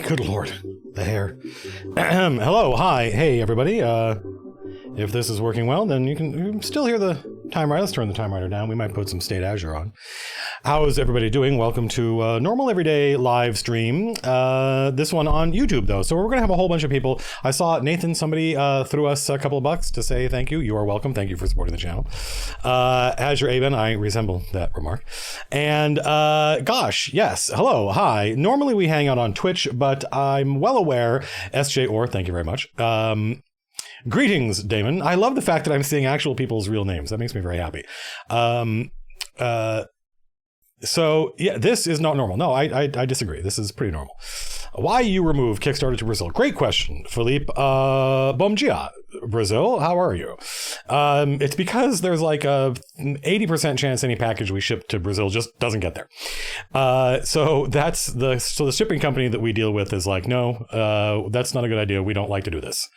Good Lord, the hair. Hello, hi, hey everybody. If this is working well, then you can still hear the time writer. Let's turn the time writer down. We might put some State Azure on. How is everybody doing? Welcome to normal everyday live stream. This one on YouTube though. So we're going to have a whole bunch of people. I saw Nathan, somebody threw us a couple of bucks to say thank you. You are welcome. Thank you for supporting the channel. Azure Aben, I resemble that remark. And gosh, yes. Hello, hi. Normally we hang out on Twitch, but I'm well aware, SJ Orr, thank you very much. Greetings, Damon. I love the fact that I'm seeing actual people's real names. That makes me very happy. So yeah, this is not normal. No, I disagree. This is pretty normal. Why you remove Kickstarter to Brazil? Great question, Philippe. Bom dia, Brazil. How are you? It's because there's like a 80% chance any package we ship to Brazil just doesn't get there. So the shipping company that we deal with is like, no, that's not a good idea. We don't like to do this.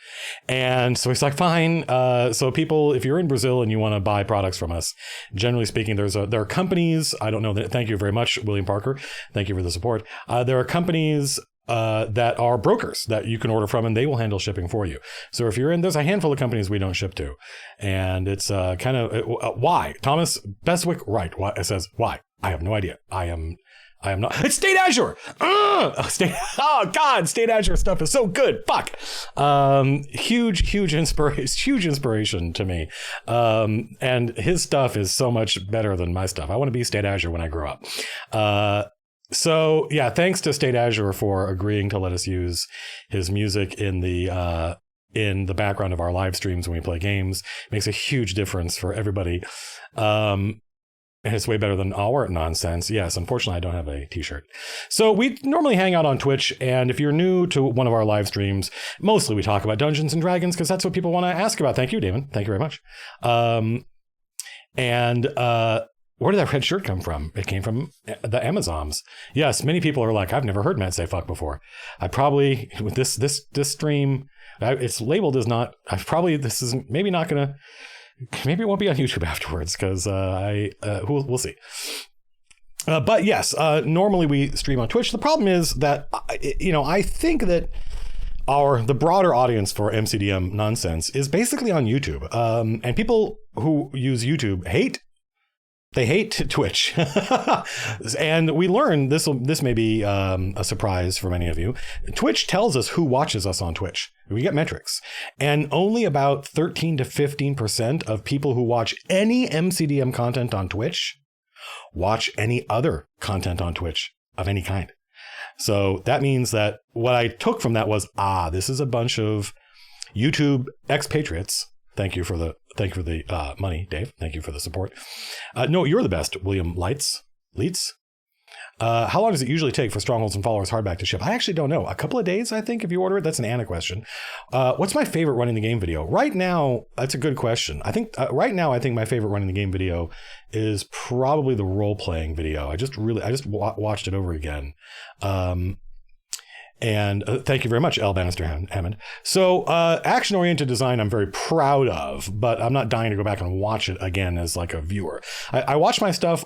And so it's like, fine. So people, if you're in Brazil and you want to buy products from us, generally speaking, there are companies. I don't know that. Thank you very much, William Parker. Thank you for the support. There are companies that are brokers that you can order from, and they will handle shipping for you. So if you're in, there's a handful of companies we don't ship to, and it's kind of why. Thomas Beswick, right? Why? It says why. I have no idea. I am not. It's State Azure. Oh God, State Azure stuff is so good. Fuck. Huge inspiration to me. And his stuff is so much better than my stuff. I want to be State Azure when I grow up. So yeah, thanks to State Azure for agreeing to let us use his music in the background of our live streams when we play games. It makes a huge difference for everybody. And it's way better than our nonsense. Yes, unfortunately, I don't have a t-shirt. So we normally hang out on Twitch. And if you're new to one of our live streams, mostly we talk about Dungeons and Dragons because that's what people want to ask about. Thank you, Damon. Thank you very much. Where did that red shirt come from? It came from the Amazons. Yes, many people are like, I've never heard Matt say fuck before. I probably, with this stream, it's labeled as not, this is maybe not going to, maybe it won't be on YouTube afterwards because we'll see. But yes, normally we stream on Twitch. The problem is that, I think that the broader audience for MCDM nonsense is basically on YouTube. And people who use YouTube hate Twitch. And we learned this may be a surprise for many of you. Twitch tells us who watches us on Twitch. We get metrics. And only about 13 to 15% of people who watch any MCDM content on Twitch watch any other content on Twitch of any kind. So that means that what I took from that was, this is a bunch of YouTube expatriates. Thank you for the money, Dave. Thank you for the support. No, you're the best, William Leitz. How long does it usually take for Strongholds and Followers hardback to ship? I actually don't know. A couple of days, I think, if you order it. That's an Anna question. What's my favorite running the game video? Right now, that's a good question. I think right now, I think my favorite running the game video is probably the role-playing video. I just watched it over again. And thank you very much, L. Bannister Hammond. So action-oriented design I'm very proud of, but I'm not dying to go back and watch it again as like a viewer. I watch my stuff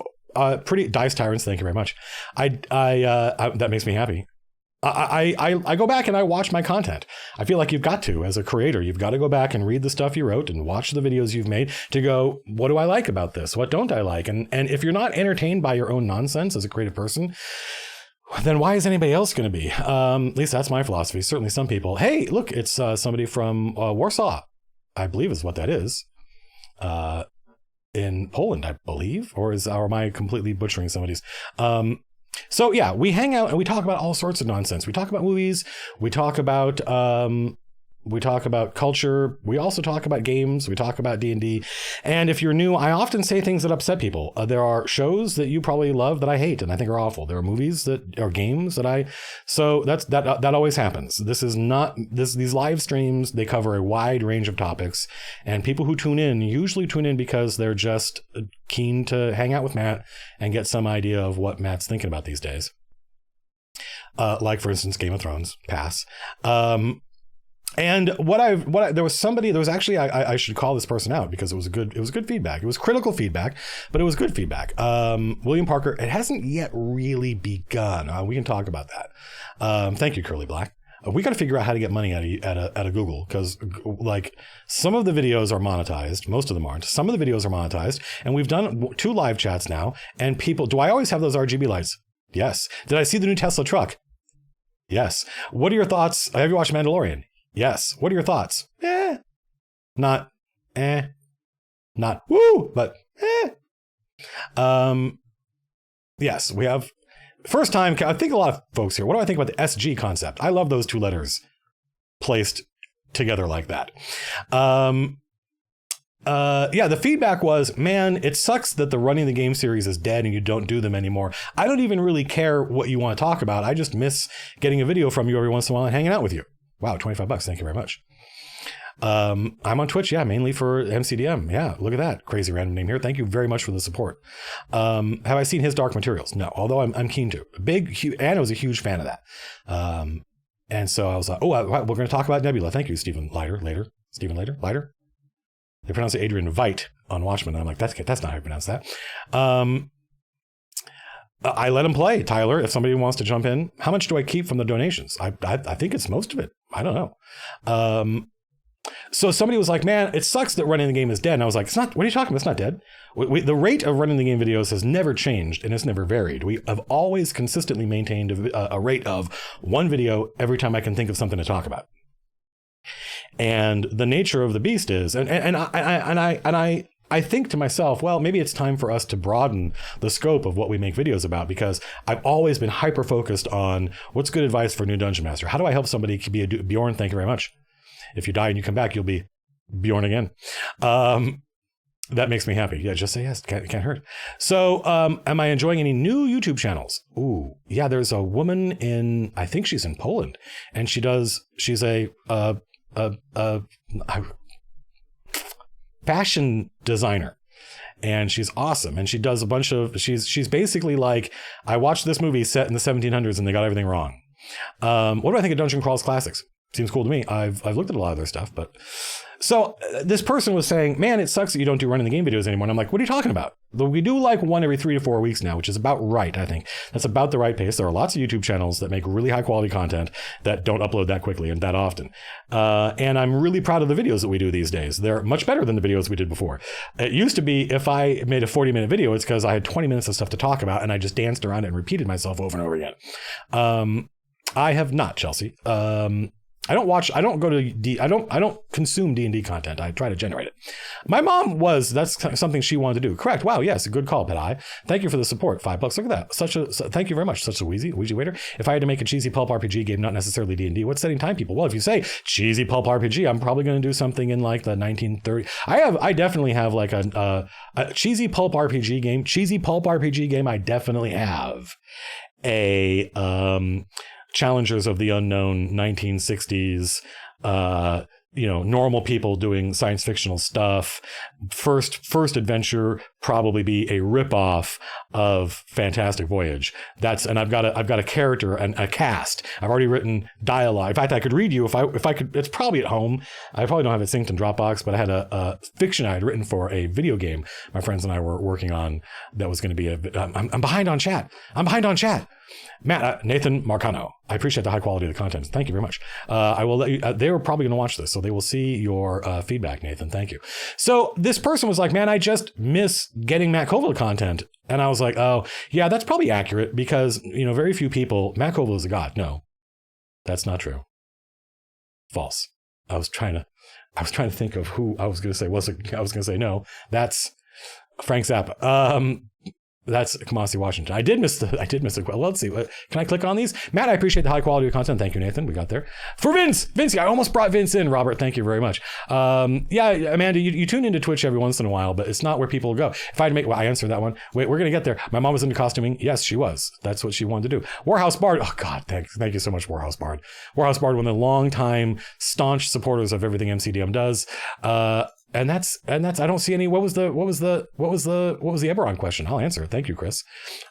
pretty Dice Tyrants, thank you very much. That makes me happy. I go back and I watch my content. I feel like you've got to, as a creator, you've got to go back and read the stuff you wrote and watch the videos you've made to go, what do I like about this? What don't I like? And if you're not entertained by your own nonsense as a creative person, then why is anybody else going to be? At least that's my philosophy. Certainly some people. Hey, look, it's somebody from Warsaw, I believe is what that is. In Poland, I believe. Or am I completely butchering somebody's? So yeah, we hang out and we talk about all sorts of nonsense. We talk about movies. We talk about culture. We also talk about games. We talk about D&D. And if you're new, I often say things that upset people. There are shows that you probably love that I hate and I think are awful. There are movies that are games that so that always happens. This is not these live streams. They cover a wide range of topics, and people who tune in usually tune in because they're just keen to hang out with Matt and get some idea of what Matt's thinking about these days. Like for instance, Game of Thrones, pass. And there was actually, I should call this person out because it was good feedback. It was critical feedback, but it was good feedback. William Parker, it hasn't yet really begun. We can talk about that. Thank you, Curly Black. We got to figure out how to get money out of Google, because like some of the videos are monetized. Most of them aren't. Some of the videos are monetized, and we've done 2 live chats now. And people, do I always have those RGB lights? Yes. Did I see the new Tesla truck? Yes. What are your thoughts? Have you watched Mandalorian? Yes. What are your thoughts? Not woo, but yes, we have first time. I think a lot of folks here. What do I think about the SG concept? I love those 2 letters placed together like that. Yeah, the feedback was, man, it sucks that the running the game series is dead and you don't do them anymore. I don't even really care what you want to talk about. I just miss getting a video from you every once in a while and hanging out with you. Wow, $25. Thank you very much. I'm on Twitch, yeah, mainly for MCDM. Yeah, look at that. Crazy random name here. Thank you very much for the support. Have I seen his Dark Materials? No, although I'm keen to. Anna was a huge fan of that. And so I was like, we're going to talk about Nebula. Thank you, Stephen Leiter. Stephen Leiter? They pronounce it Adrian Veidt on Watchmen. And I'm like, that's not how you pronounce that. I let him play, Tyler, if somebody wants to jump in. How much do I keep from the donations? I think it's most of it. I don't know. So somebody was like, man, it sucks that running the game is dead. And I was like, it's not, what are you talking about? It's not dead. The rate of running the game videos has never changed and it's never varied. We have always consistently maintained a rate of 1 video every time I can think of something to talk about. And the nature of the beast is, and I think to myself, well, maybe it's time for us to broaden the scope of what we make videos about, because I've always been hyper focused on what's good advice for a new dungeon master. How do I help somebody be a Bjorn? Thank you very much. If you die and you come back, you'll be Bjorn again. That makes me happy. Yeah, just say yes. Can't hurt. So, am I enjoying any new YouTube channels? Ooh, yeah. There's a woman I think she's in Poland, and she's a fashion designer, and she's awesome. And she does a bunch of, she's basically like, I watched this movie set in the 1700s and they got everything wrong. What do I think of Dungeon Crawl's classics? Seems cool to me. I've looked at a lot of their stuff, but so this person was saying, man, it sucks that you don't do running the game videos anymore. And I'm like, what are you talking about? We do like 1 every 3 to 4 weeks now, which is about right. I think that's about the right pace. There are lots of YouTube channels that make really high quality content that don't upload that quickly and that often. And I'm really proud of the videos that we do these days. They're much better than the videos we did before. It used to be if I made a 40-minute video, it's because I had 20 minutes of stuff to talk about and I just danced around it and repeated myself over and over again. I have not, Chelsea. I don't consume D&D content. I try to generate it. My mom that's something she wanted to do. Correct. Wow. Yes. A good call, Pet Eye. Thank you for the support. $5. Look at that. Thank you very much. Such a Ouija waiter. If I had to make a cheesy pulp RPG game, not necessarily D&D, what's setting time people? Well, if you say cheesy pulp RPG, I'm probably going to do something in like the 1930s. I definitely have like a cheesy pulp RPG game. Cheesy pulp RPG game. I definitely have a, Challengers of the Unknown 1960s, normal people doing science fictional stuff. First adventure probably be a ripoff of Fantastic Voyage. And I've got a character and a cast. I've already written dialogue. In fact, I could read you if I could. It's probably at home. I probably don't have it synced in Dropbox, but I had a fiction I had written for a video game my friends and I were working on that was going to be I'm behind on chat. Matt, Nathan Marcano. I appreciate the high quality of the content. Thank you very much. I will let you, they were probably going to watch this, so they will see your feedback, Nathan. Thank you. So this person was like, man, I just miss getting Matt Colville content. And I was like, oh, yeah, that's probably accurate because, very few people, Matt Colville is a god. No, that's not true. False. I was trying to think of who I was going to say. I was going to say, no, that's Frank Zappa. That's Kamasi Washington. I did miss the. Well, let's see. Can I click on these? Matt, I appreciate the high quality of content. Thank you, Nathan. We got there. For Vince, I almost brought Vince in, Robert. Thank you very much. Yeah, Amanda, you tune into Twitch every once in a while, but it's not where people go. If I had to I answered that one. Wait, we're going to get there. My mom was into costuming. Yes, she was. That's what she wanted to do. Warhouse Bard. Oh, God, thank you so much, Warhouse Bard. Warhouse Bard, one of the long-time staunch supporters of everything MCDM does. And that's I don't see any. What was the Eberron question? I'll answer. Thank you, Chris.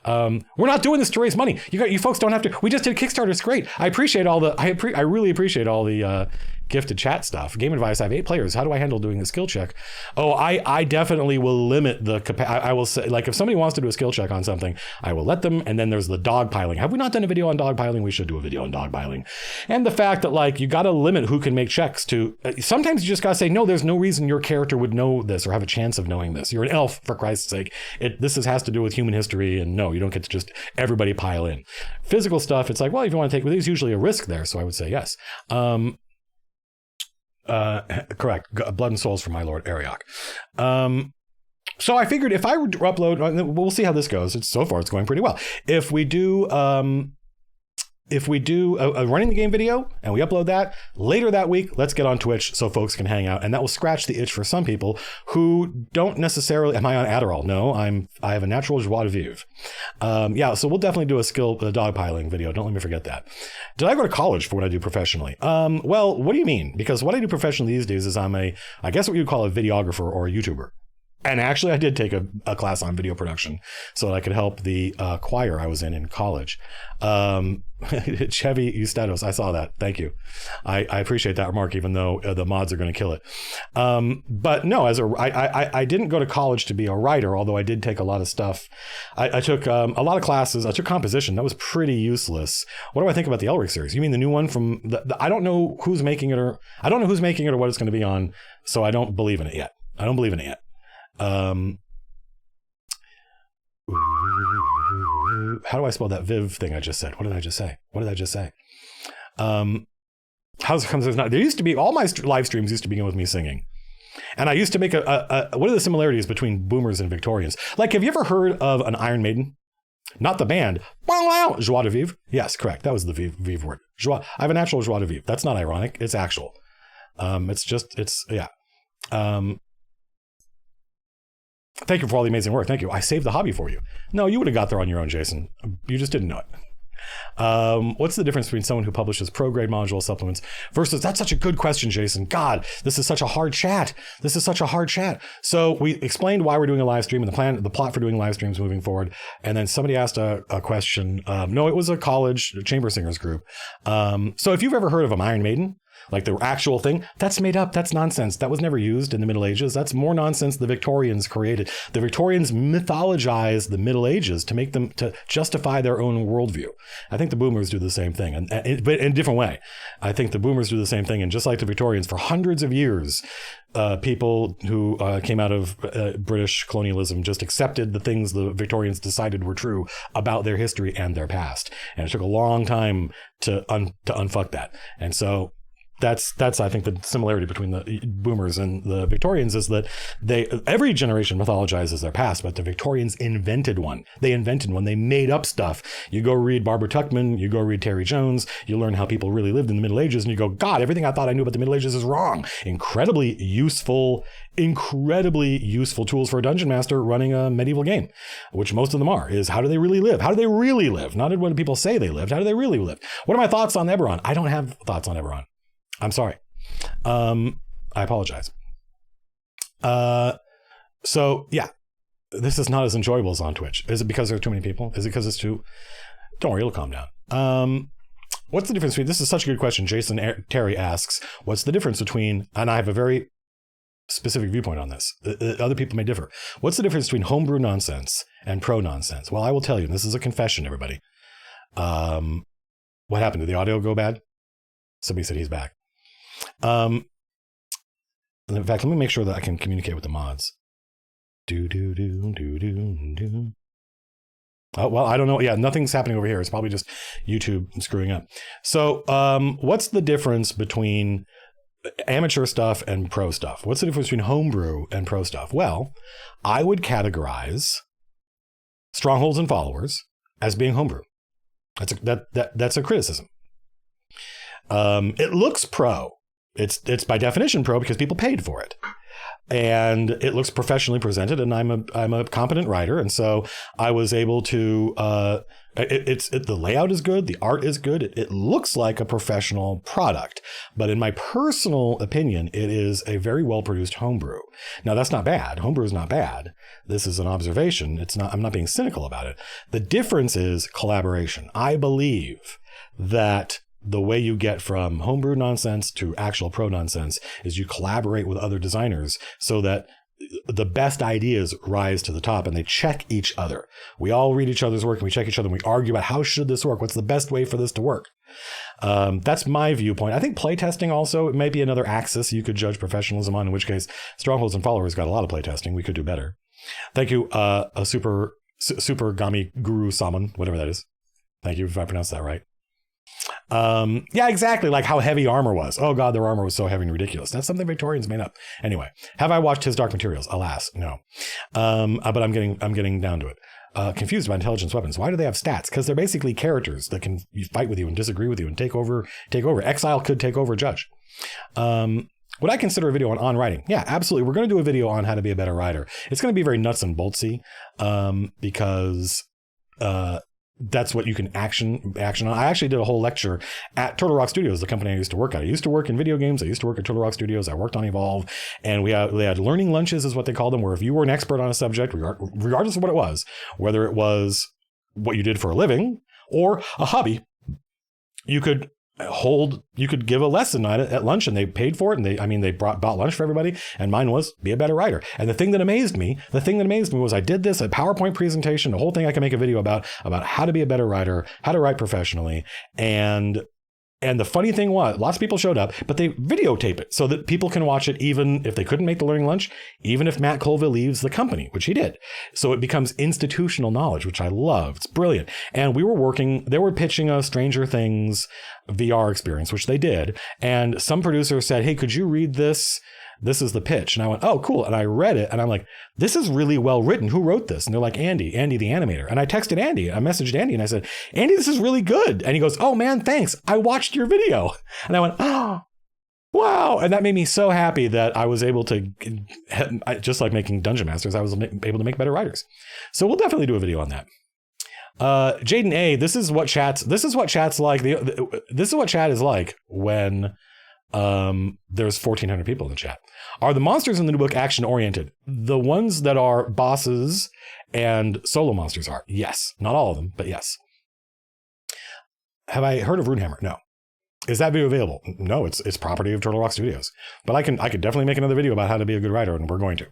We're not doing this to raise money. You folks don't have to. We just did Kickstarter. It's great. I appreciate all the. I really appreciate all the gifted chat stuff. Game advice, I have 8 players. How do I handle doing a skill check? Oh, I definitely will limit the capacity. I will say, like, if somebody wants to do a skill check on something, I will let them. And then there's the dogpiling. Have we not done a video on dogpiling? We should do a video on dogpiling. And the fact that, like, you got to limit who can make checks to. Sometimes you just got to say, no, there's no reason your character would know this or have a chance of knowing this. You're an elf, for Christ's sake. Has to do with human history. And no, you don't get to just everybody pile in. Physical stuff, it's like, well, if you want to take, there's usually a risk there. So I would say yes. Correct. Blood and Souls for my Lord Ariok. So I figured if I were to upload, we'll see how this goes. So far, it's going pretty well. If we do a running the game video and we upload that later that week, let's get on Twitch so folks can hang out, and that will scratch the itch for some people who don't necessarily. Am I on Adderall? No, I have a natural joie de vivre. So we'll definitely do a dogpiling video. Don't let me forget that. Did I go to college for what I do professionally? Well, what do you mean? Because what I do professionally these days is I guess what you'd call a videographer or a YouTuber. And actually, I did take a class on video production so that I could help the choir I was in college. Chevy Eustados, I saw that. Thank you. I appreciate that remark, even though the mods are going to kill it. But no, I didn't go to college to be a writer, although I did take a lot of stuff. I took a lot of classes. I took composition. That was pretty useless. What do I think about the Elric series? You mean the new one from I don't know who's making it or what it's going to be on, so I don't believe in it yet. How do I spell that Viv thing I just said? What did I just say? How's it comes not? There used to be, all my live streams used to begin with me singing. And I used to make what are the similarities between boomers and Victorians? Like, have you ever heard of an Iron Maiden? Not the band. Joie de vivre. Yes, correct. That was the vivre word. Joie. I have a natural joie de vivre. That's not ironic. It's actual. Thank you for all the amazing work. Thank you. I saved the hobby for you. No, you would have got there on your own, Jason. You just didn't know it. What's the difference between someone who publishes pro-grade module supplements versus... That's such a good question, Jason. God, this is such a hard chat. So we explained why we're doing a live stream and the plot for doing live streams moving forward. And then somebody asked a question. No, it was a college chamber singers group. So if you've ever heard of an Iron Maiden, like the actual thing, that's made up. That's nonsense. That was never used in the Middle Ages. That's more nonsense the Victorians created. The Victorians mythologized the Middle Ages to make them, to justify their own worldview. I think the boomers do the same thing, but in a different way. I think the boomers do the same thing. And just like the Victorians, for hundreds of years, people who came out of British colonialism just accepted the things the Victorians decided were true about their history and their past. And it took a long time to unfuck that. And so that's I think the similarity between the boomers and the Victorians is that every generation mythologizes their past, but the Victorians invented one. They made up stuff. You go read Barbara Tuchman, you go read Terry Jones, you learn how people really lived in the Middle Ages, and you go, God, everything I thought I knew about the Middle Ages is wrong. Incredibly useful tools for a dungeon master running a medieval game, which most of them are, is how do they really live? Not what do people say they lived. How do they really live? What are my thoughts on Eberron? I don't have thoughts on Eberron. I'm sorry. I apologize. So yeah, this is not as enjoyable as on Twitch. Is it because there are too many people? Is it because it's too... Don't worry, it'll calm down. What's the difference between... This is such a good question. Jason Terry asks, what's the difference between... And I have a very specific viewpoint on this. Other people may differ. What's the difference between homebrew nonsense and pro nonsense? Well, I will tell you, and this is a confession, everybody. What happened? Did the audio go bad? Somebody said he's back. In fact, let me make sure that I can communicate with the mods. Oh, well, I don't know. Yeah, nothing's happening over here. It's probably just YouTube screwing up. So what's the difference between amateur stuff and pro stuff? What's the difference between homebrew and pro stuff? Well, I would categorize Strongholds and Followers as being homebrew. That's a criticism. It looks pro. It's by definition pro because people paid for it, and it looks professionally presented. And I'm a competent writer, and so I was able to. The layout is good, the art is good. It looks like a professional product, but in my personal opinion, it is a very well produced homebrew. Now that's not bad. Homebrew is not bad. This is an observation. It's not. I'm not being cynical about it. The difference is collaboration. I believe that the way you get from homebrew nonsense to actual pro nonsense is you collaborate with other designers so that the best ideas rise to the top and they check each other. We all read each other's work and we check each other and we argue about how should this work? What's the best way for this to work? That's my viewpoint. I think playtesting also, it may be another axis you could judge professionalism on, in which case Strongholds and Followers got a lot of playtesting. We could do better. Thank you, a super Gami Guru Saman, whatever that is. Thank you if I pronounced that right. Yeah, exactly. Like how heavy armor was. Oh God, their armor was so heavy and ridiculous. That's something Victorians made up. Anyway, have I watched his Dark Materials? Alas, no. But I'm getting down to it. Confused about intelligence weapons. Why do they have stats? Because they're basically characters that can fight with you and disagree with you and take over. Exile could take over Judge. Would I consider a video on writing? Yeah, absolutely. We're going to do a video on how to be a better writer. It's going to be very nuts and boltsy because that's what you can action on. I actually did a whole lecture at Turtle Rock Studios, the company I used to work at. I used to work in video games. I used to work at Turtle Rock Studios. I worked on Evolve, and they had learning lunches is what they called them, where if you were an expert on a subject, regardless of what it was, whether it was what you did for a living or a hobby, you could give a lesson at lunch, and they paid for it. And they bought lunch for everybody. And mine was be a better writer. And the thing that amazed me was I did this, a PowerPoint presentation, the whole thing I can make a video about how to be a better writer, how to write professionally. And the funny thing was, lots of people showed up, but they videotape it so that people can watch it even if they couldn't make the learning lunch, even if Matt Colville leaves the company, which he did. So it becomes institutional knowledge, which I love. It's brilliant. And they were pitching a Stranger Things VR experience, which they did. And some producer said, hey, could you read this? This is the pitch. And I went, oh, cool. And I read it and I'm like, this is really well written. Who wrote this? And they're like, Andy the animator. And I texted Andy. I messaged Andy and I said, Andy, this is really good. And he goes, oh man, thanks. I watched your video. And I went, oh, wow. And that made me so happy that I was able to, just like making Dungeon Masters, I was able to make better writers. So we'll definitely do a video on that. Jaden A, this is what chat's like. This is what chat is like when there's 1,400 people in the chat. Are the monsters in the new book action oriented? The ones that are bosses and solo monsters are. Yes. Not all of them, but yes. Have I heard of Runehammer? No. Is that video available? No, it's property of Turtle Rock Studios. But I could definitely make another video about how to be a good writer, and we're going to.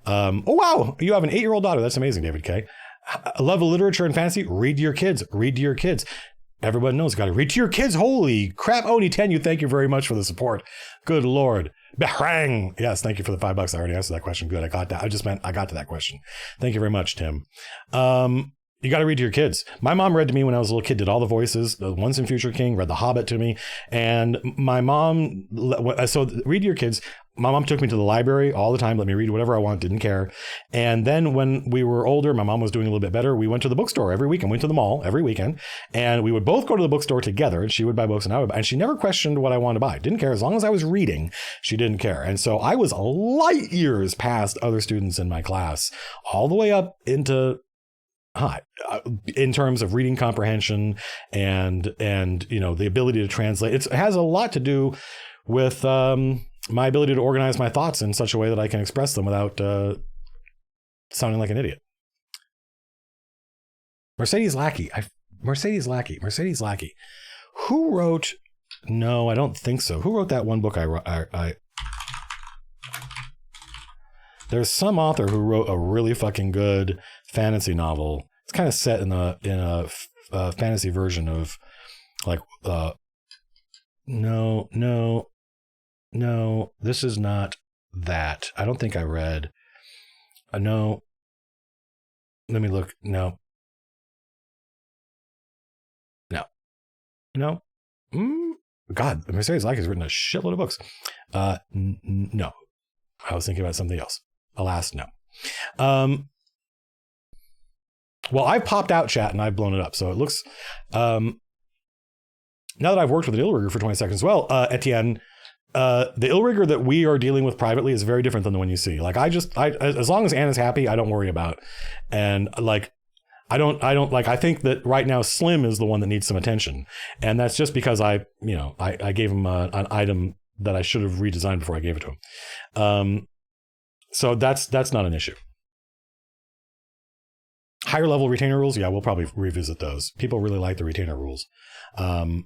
Oh wow, you have an 8-year-old daughter. That's amazing, David K. I love literature and fantasy. Read to your kids. Everyone knows, got to read to your kids. Holy crap. Oni10, thank you very much for the support. Good Lord. Bahrang. Yes, thank you for the $5. I already answered that question. Good. I got that. I got to that question. Thank you very much, Tim. You got to read to your kids. My mom read to me when I was a little kid, did all the voices, the Once in Future King, read The Hobbit to me. And my mom, so read to your kids. My mom took me to the library all the time, let me read whatever I want, didn't care. And then when we were older, my mom was doing a little bit better. We went to the bookstore every week and went to the mall every weekend. And we would both go to the bookstore together, and she would buy books and I would buy. And she never questioned what I wanted to buy. Didn't care. As long as I was reading, she didn't care. And so I was light years past other students in my class, all the way up into in terms of reading comprehension and the ability to translate. It has a lot to do with my ability to organize my thoughts in such a way that I can express them without sounding like an idiot. Mercedes Lackey. Who wrote? No, I don't think so. Who wrote that one book I There's some author who wrote a really fucking good fantasy novel. It's kind of set in a fantasy version of like no, this is not that. I don't think I read. No. Let me look. No. God, Mercedes Lackey has written a shitload of books. No. I was thinking about something else. Alas, no. Well, I've popped out chat and I've blown it up. So it looks, now that I've worked with an Illrigger for 20 seconds, well, Etienne, the Illrigger that we are dealing with privately is very different than the one you see. Like as long as Anna's happy, I don't worry about. And like, I think that right now Slim is the one that needs some attention. And that's just because I gave him an item that I should have redesigned before I gave it to him. So that's not an issue. Higher level retainer rules, yeah, we'll probably revisit those. People really like the retainer rules, and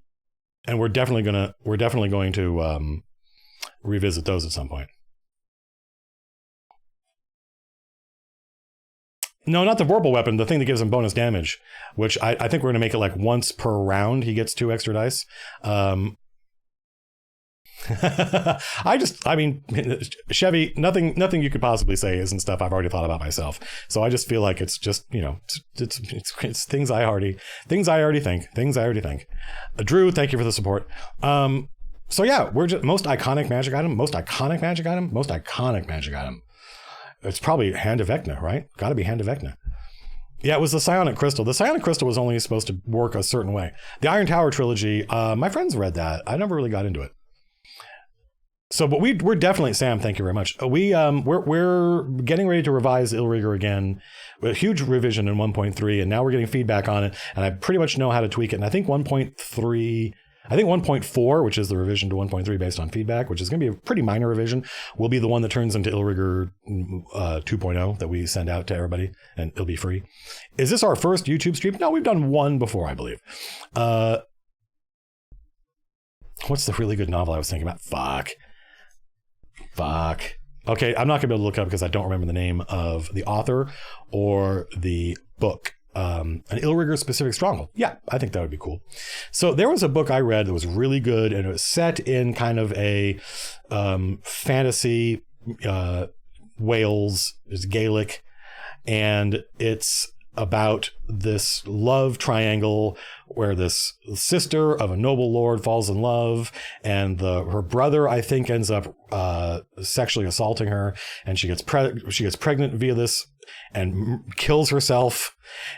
we're definitely going to revisit those at some point. No, not the vorpal weapon. The thing that gives him bonus damage, which I think we're going to make it like once per round. He gets 2 extra dice. I mean, Chevy, nothing you could possibly say isn't stuff I've already thought about myself. So I just feel like it's just, it's things I already think. Drew, thank you for the support. So yeah, we're just most iconic magic item. It's probably Hand of Vecna, right? Got to be Hand of Vecna. Yeah, it was the Psionic Crystal. The Psionic Crystal was only supposed to work a certain way. The Iron Tower trilogy, my friends read that. I never really got into it. So, but we're definitely, Sam, thank you very much. We're getting ready to revise Illrigger again. A huge revision in 1.3, and now we're getting feedback on it, and I pretty much know how to tweak it. And I think 1.4, which is the revision to 1.3 based on feedback, which is going to be a pretty minor revision, will be the one that turns into Illrigger 2.0 that we send out to everybody, and it'll be free. Is this our first YouTube stream? No, we've done one before, I believe. What's the really good novel I was thinking about? Fuck. Okay, I'm not going to be able to look up because I don't remember the name of the author or the book. An Illrigger specific stronghold. Yeah, I think that would be cool. So there was a book I read that was really good, and it was set in kind of a fantasy Wales. It's Gaelic, and it's about this love triangle where this sister of a noble lord falls in love, and her brother, I think, ends up sexually assaulting her, and she gets pregnant via this and kills herself.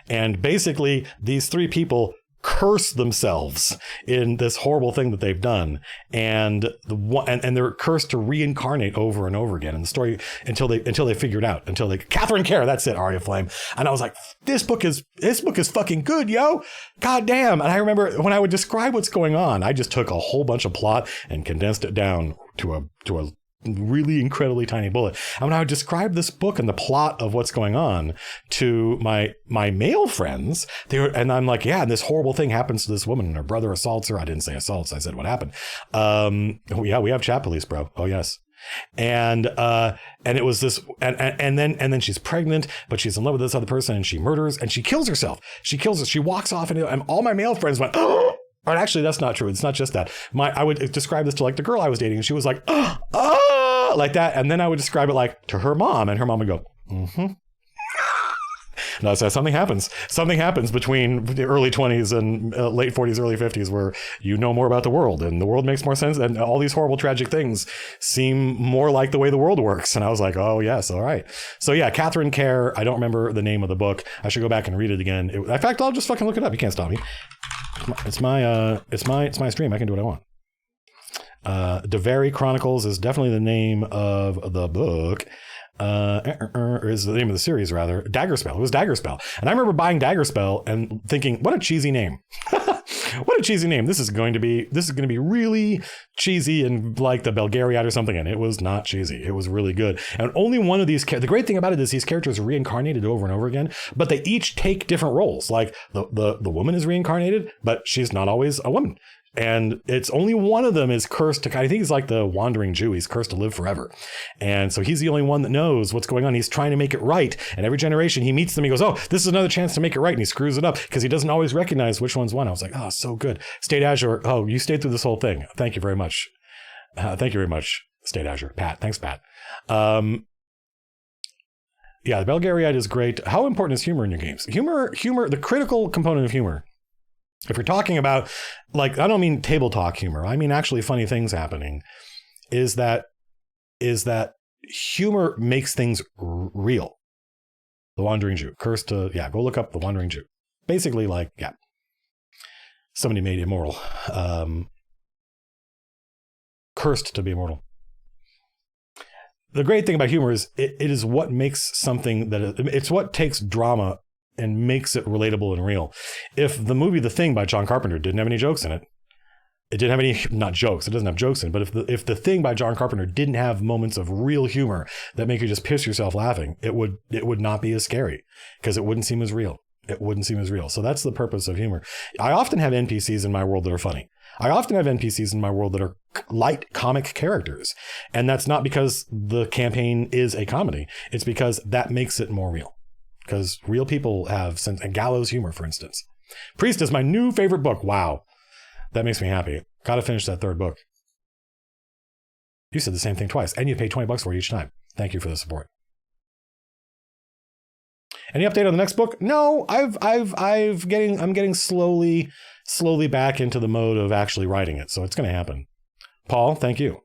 And basically these 3 people curse themselves in this horrible thing that they've done, and they're cursed to reincarnate over and over again in the story until they figure it out, Catherine Care, that's it, Aria Flame. And I was like, this book is fucking good, yo, god damn. And I remember when I would describe what's going on, I just took a whole bunch of plot and condensed it down to a really incredibly tiny bullet. And when I would describe this book and the plot of what's going on to my male friends, and I'm like, yeah, and this horrible thing happens to this woman, and her brother assaults her. I didn't say assaults, I said what happened. Yeah, we have chat police, bro. Oh yes. And it was this, and then she's pregnant, but she's in love with this other person, and she murders, and she kills herself. She walks off, and all my male friends went, oh. But actually, that's not true. It's not just that. I would describe this to like the girl I was dating, and she was like, oh, like that. And then I would describe it like to her mom, and her mom would go, mm-hmm. No, so something happens. Something happens between the early 20s and late 40s, early 50s, where you know more about the world, and the world makes more sense, and all these horrible, tragic things seem more like the way the world works. And I was like, oh yes, all right. So yeah, Catherine Care. I don't remember the name of the book. I should go back and read it again. In fact, I'll just fucking look it up. You can't stop me. It's my stream. I can do what I want. Devari Chronicles is definitely the name of the book. Is the name of the series, rather. Daggerspell. It was Daggerspell. And I remember buying Daggerspell and thinking, what a cheesy name. What a cheesy name. This is going to be really cheesy and like the Belgariad or something. And it was not cheesy. It was really good. And only one of these, the great thing about it is these characters are reincarnated over and over again, but they each take different roles. Like the woman is reincarnated, but she's not always a woman. And it's only one of them is cursed to, I think he's like the wandering Jew. He's cursed to live forever. And so he's the only one that knows what's going on. He's trying to make it right. And every generation he meets them, he goes, oh, this is another chance to make it right. And he screws it up because he doesn't always recognize which one's one. I was like, oh, so good. State Azure. Oh, you stayed through this whole thing. Thank you very much. Thank you very much, State Azure. Pat. Thanks, Pat. Yeah, the Belgariad is great. How important is humor in your games? Humor, the critical component of humor. If you're talking about, like, I don't mean table talk humor, I mean actually funny things happening, is that humor makes things real. The Wandering Jew. Cursed to, yeah, go look up The Wandering Jew. Basically, like, yeah, somebody made immortal. Cursed to be immortal. The great thing about humor is it is what makes something it's what takes drama and makes it relatable and real. If the movie The Thing by John Carpenter didn't have any jokes in it, it didn't have any, not jokes, it doesn't have jokes in, but if the Thing by John Carpenter didn't have moments of real humor that make you just piss yourself laughing, it would not be as scary, because it wouldn't seem as real. It wouldn't seem as real. So that's the purpose of humor. I often have NPCs in my world that are funny. I often have NPCs in my world that are light comic characters. And that's not because the campaign is a comedy. It's because that makes it more real. Because real people have sense, and gallows humor, for instance. Priest is my new favorite book. Wow. That makes me happy. Got to finish that third book. You said the same thing twice, and you paid $20 for it each time. Thank you for the support. Any update on the next book? No, I'm getting slowly back into the mode of actually writing it. So it's going to happen. Paul, thank you.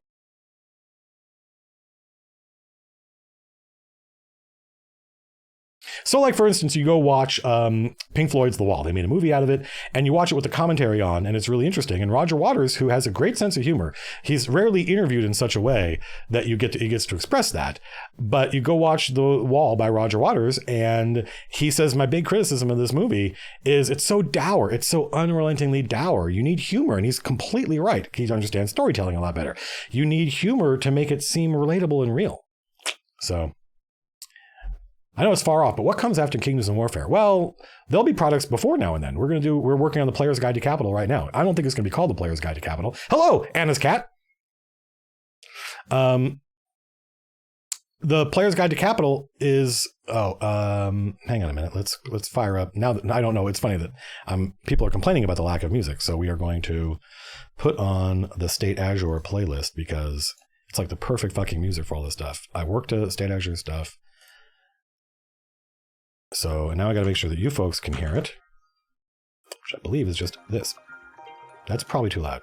So like, for instance, you go watch Pink Floyd's The Wall. They made a movie out of it, and you watch it with the commentary on, and it's really interesting. And Roger Waters, who has a great sense of humor, he's rarely interviewed in such a way that he gets to express that. But you go watch The Wall by Roger Waters, and he says, my big criticism of this movie is it's so dour. It's so unrelentingly dour. You need humor, and he's completely right. He understands storytelling a lot better. You need humor to make it seem relatable and real. So I know it's far off, but what comes after Kingdoms and Warfare? Well, there'll be products before now and then. We're working on the Player's Guide to Capital right now. I don't think it's going to be called the Player's Guide to Capital. Hello, Anna's cat. The Player's Guide to Capital is, hang on a minute. Let's fire up. Now that I don't know, it's funny that people are complaining about the lack of music. So we are going to put on the State Azure playlist because it's like the perfect fucking music for all this stuff. I worked at State Azure stuff. So now I got to make sure that you folks can hear it, which I believe is just this. That's probably too loud.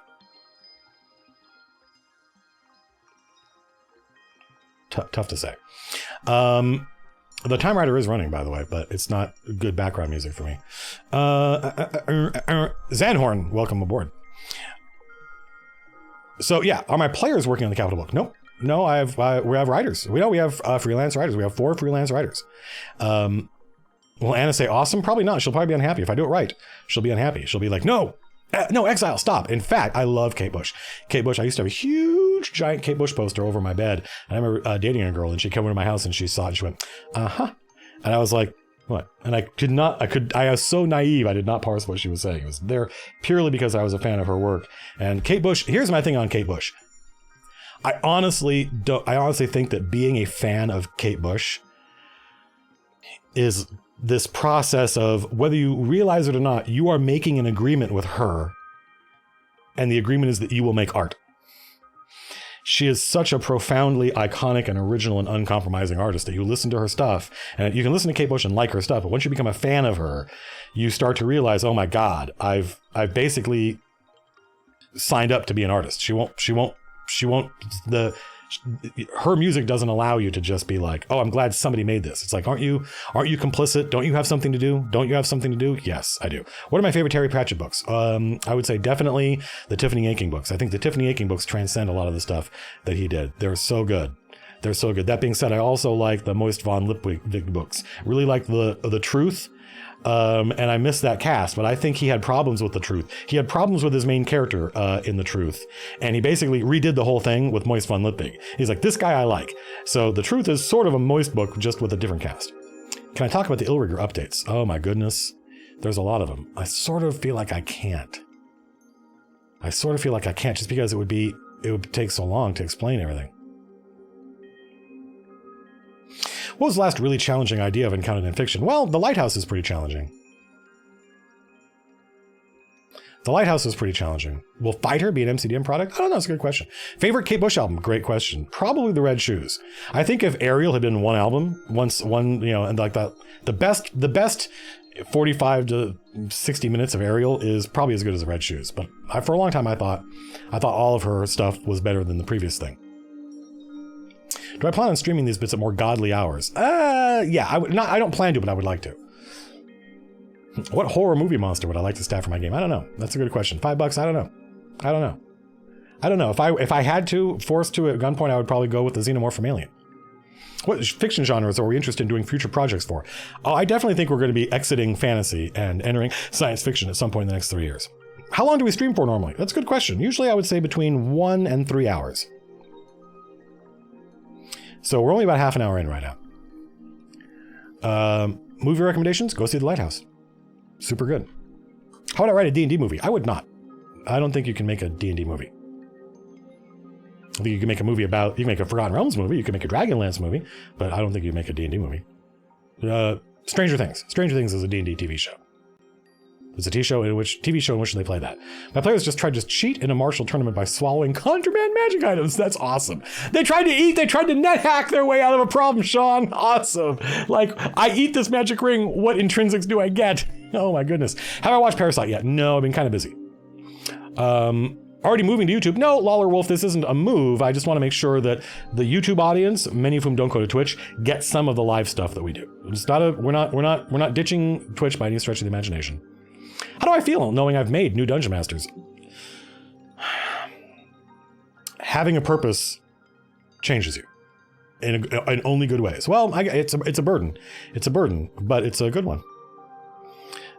Tough to say. The Time Rider is running, by the way, but it's not good background music for me. Zanhorn, welcome aboard. So yeah, are my players working on the Capital book? Nope. No, we have writers. We have freelance writers. We have 4 freelance writers. Will Anna say awesome? Probably not. She'll probably be unhappy. If I do it right, she'll be unhappy. She'll be like, no, Exile, stop. In fact, I love Kate Bush. Kate Bush, I used to have a huge, giant Kate Bush poster over my bed. And I remember dating a girl, and she came into my house, and she saw it, and she went, uh-huh. And I was like, what? And I was so naive, I did not parse what she was saying. It was there purely because I was a fan of her work. And Kate Bush, here's my thing on Kate Bush. I honestly think that being a fan of Kate Bush is this process of, whether you realize it or not, you are making an agreement with her, and the agreement is that you will make art. She is such a profoundly iconic and original and uncompromising artist that you listen to her stuff, and you can listen to Kate Bush and like her stuff, but once you become a fan of her, you start to realize, oh my God, I've basically signed up to be an artist. Her music doesn't allow you to just be like, oh, I'm glad somebody made this. It's like, aren't you complicit? Don't you have something to do? Don't you have something to do? Yes, I do. What are my favorite Terry Pratchett books? I would say definitely the Tiffany Aching books. I think the Tiffany Aching books transcend a lot of the stuff that he did. They're so good. They're so good. That being said, I also like the Moist von Lipwig books. Really like the Truth. And I miss that cast, but I think he had problems with the Truth. He had problems with his main character in the Truth, and he basically redid the whole thing with Moist von Lipwig. He's like, this guy I like. So the Truth is sort of a Moist book, just with a different cast. Can I talk about the Illrigger updates? Oh my goodness. There's a lot of them. I sort of feel like I can't. Just because it would take so long to explain everything. What was the last really challenging idea I've encountered in fiction? Well, The Lighthouse is pretty challenging. Will Fighter be an MCDM product? I don't know. It's a good question. Favorite Kate Bush album? Great question. Probably The Red Shoes. I think if Ariel had been one album, and like that, the best 45 to 60 minutes of Ariel is probably as good as The Red Shoes. But for a long time, I thought all of her stuff was better than the previous thing. Do I plan on streaming these bits at more godly hours? Yeah, I don't plan to, but I would like to. What horror movie monster would I like to staff for my game? I don't know. That's a good question. $5? I don't know. If I had to, forced to at gunpoint, I would probably go with the Xenomorph from Alien. What fiction genres are we interested in doing future projects for? Oh, I definitely think we're going to be exiting fantasy and entering science fiction at some point in the next 3 years. How long do we stream for normally? That's a good question. Usually I would say between 1 and 3 hours. So we're only about half an hour in right now. Movie recommendations? Go see The Lighthouse. Super good. How would I write a D&D movie? I would not. I don't think you can make a D&D movie. I think you can make a movie about, you can make a Forgotten Realms movie, you can make a Dragonlance movie, but I don't think you can make a D&D movie. Stranger Things. Stranger Things is a D&D TV show. It's a TV show in which they play that. My players just tried to cheat in a martial tournament by swallowing contraband magic items. That's awesome. They tried to net hack their way out of a problem, Sean. Awesome. Like, I eat this magic ring. What intrinsics do I get? Oh my goodness. Have I watched Parasite yet? No, I've been kind of busy. Already moving to YouTube. No, Lawler Wolf, this isn't a move. I just want to make sure that the YouTube audience, many of whom don't go to Twitch, get some of the live stuff that we do. It's not we're not ditching Twitch by any stretch of the imagination. How do I feel knowing I've made new Dungeon Masters? Having a purpose changes you in only good ways. Well, it's a burden. It's a burden, but it's a good one.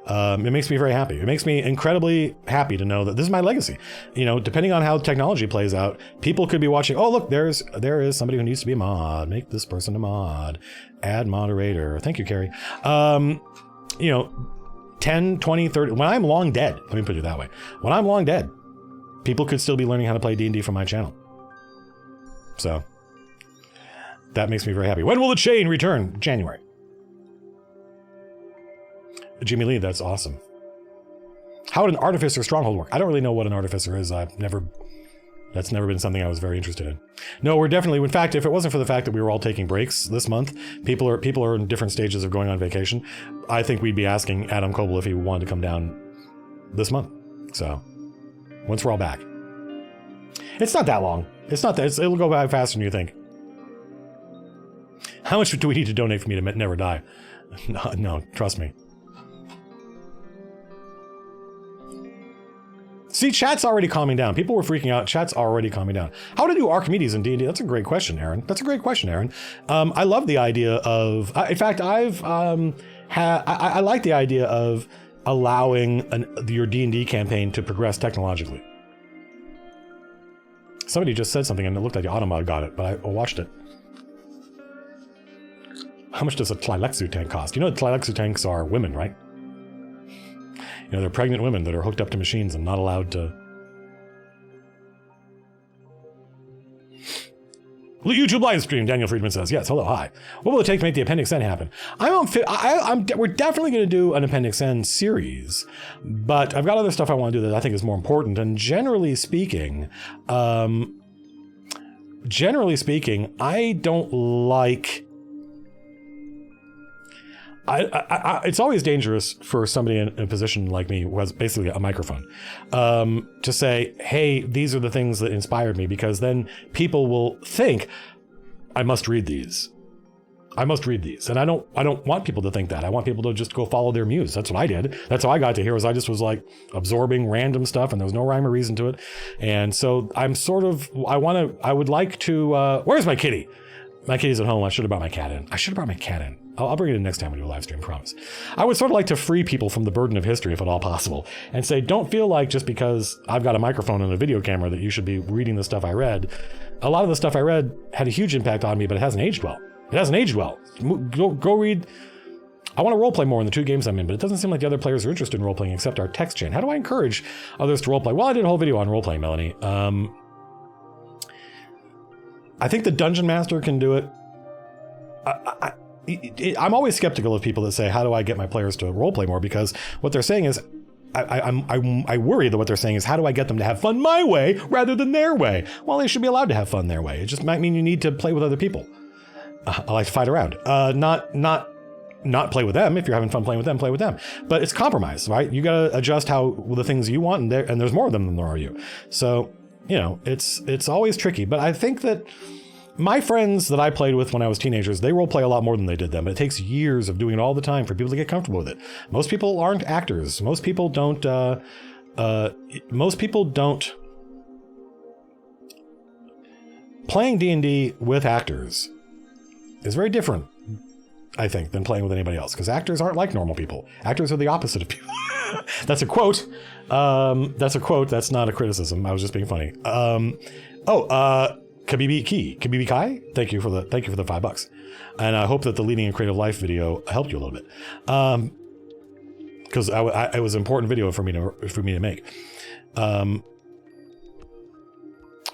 It makes me very happy. It makes me incredibly happy to know that this is my legacy. You know, depending on how technology plays out, people could be watching, oh, look, there is somebody who needs to be a mod. Make this person a mod. Add moderator. Thank you, Carrie. You know, 10, 20, 30, when I'm long dead, let me put it that way. When I'm long dead, people could still be learning how to play D&D from my channel. So that makes me very happy. When will the chain return? January. Jimmy Lee, that's awesome. How would an artificer stronghold work? I don't really know what an artificer is. That's never been something I was very interested in. No, we're definitely, in fact, if it wasn't for the fact that we were all taking breaks this month, people are in different stages of going on vacation. I think we'd be asking Adam Coble if he wanted to come down this month. So once we're all back. It's not that long. It's not that, it'll go by faster than you think. How much do we need to donate for me to never die? No, trust me. See, chat's already calming down. People were freaking out. Chat's already calming down. How to do Archimedes in D&D? That's a great question, Aaron. That's a great question, Aaron. I love the idea of, in fact, I like the idea of allowing your D&D campaign to progress technologically. Somebody just said something and it looked like the Automod got it, but I watched it. How much does a Trilexu tank cost? You know, Trilexu tanks are women, right? You know, they're pregnant women that are hooked up to machines and not allowed to. YouTube live stream, Daniel Friedman says. Yes, hello, hi. What will it take to make the Appendix N happen? We're definitely going to do an Appendix N series, but I've got other stuff I want to do that I think is more important. And generally speaking, I don't like. It's always dangerous for somebody in a position like me who has basically a microphone to say, hey, these are the things that inspired me, because then people will think, I must read these. And I don't want people to think that. I want people to just go follow their muse. That's what I did. That's how I got to here, was I just was like absorbing random stuff and there was no rhyme or reason to it. And so I'm sort of, I would like to, where's my kitty? My kitty's at home. I should have brought my cat in. I'll bring it in next time we do a live stream, promise. I would sort of like to free people from the burden of history, if at all possible, and say, don't feel like just because I've got a microphone and a video camera that you should be reading the stuff I read. A lot of the stuff I read had a huge impact on me, but it hasn't aged well. Go read. I want to roleplay more in the 2 games I'm in, but it doesn't seem like the other players are interested in roleplaying except our text chain. How do I encourage others to roleplay? Well, I did a whole video on roleplaying, Melanie. I think the Dungeon Master can do it. I'm always skeptical of people that say, how do I get my players to roleplay more? Because what they're saying is, I worry that what they're saying is, how do I get them to have fun my way rather than their way? Well, they should be allowed to have fun their way. It just might mean you need to play with other people. I like to fight around. Not play with them. If you're having fun playing with them, play with them. But it's compromise, right? You got to adjust the things you want, and there's more of them than there are you. So, you know, it's always tricky. But I think that my friends that I played with when I was teenagers, they role play a lot more than they did then, but it takes years of doing it all the time for people to get comfortable with it. Most people aren't actors. Most people don't, playing D&D with actors is very different. I think, than playing with anybody else, because actors aren't like normal people. Actors are the opposite of people. That's a quote. That's a quote. That's not a criticism. I was just being funny. Kabibi Kai, thank you for the $5, and I hope that the Leading a Creative Life video helped you a little bit, because it was an important video for me to make.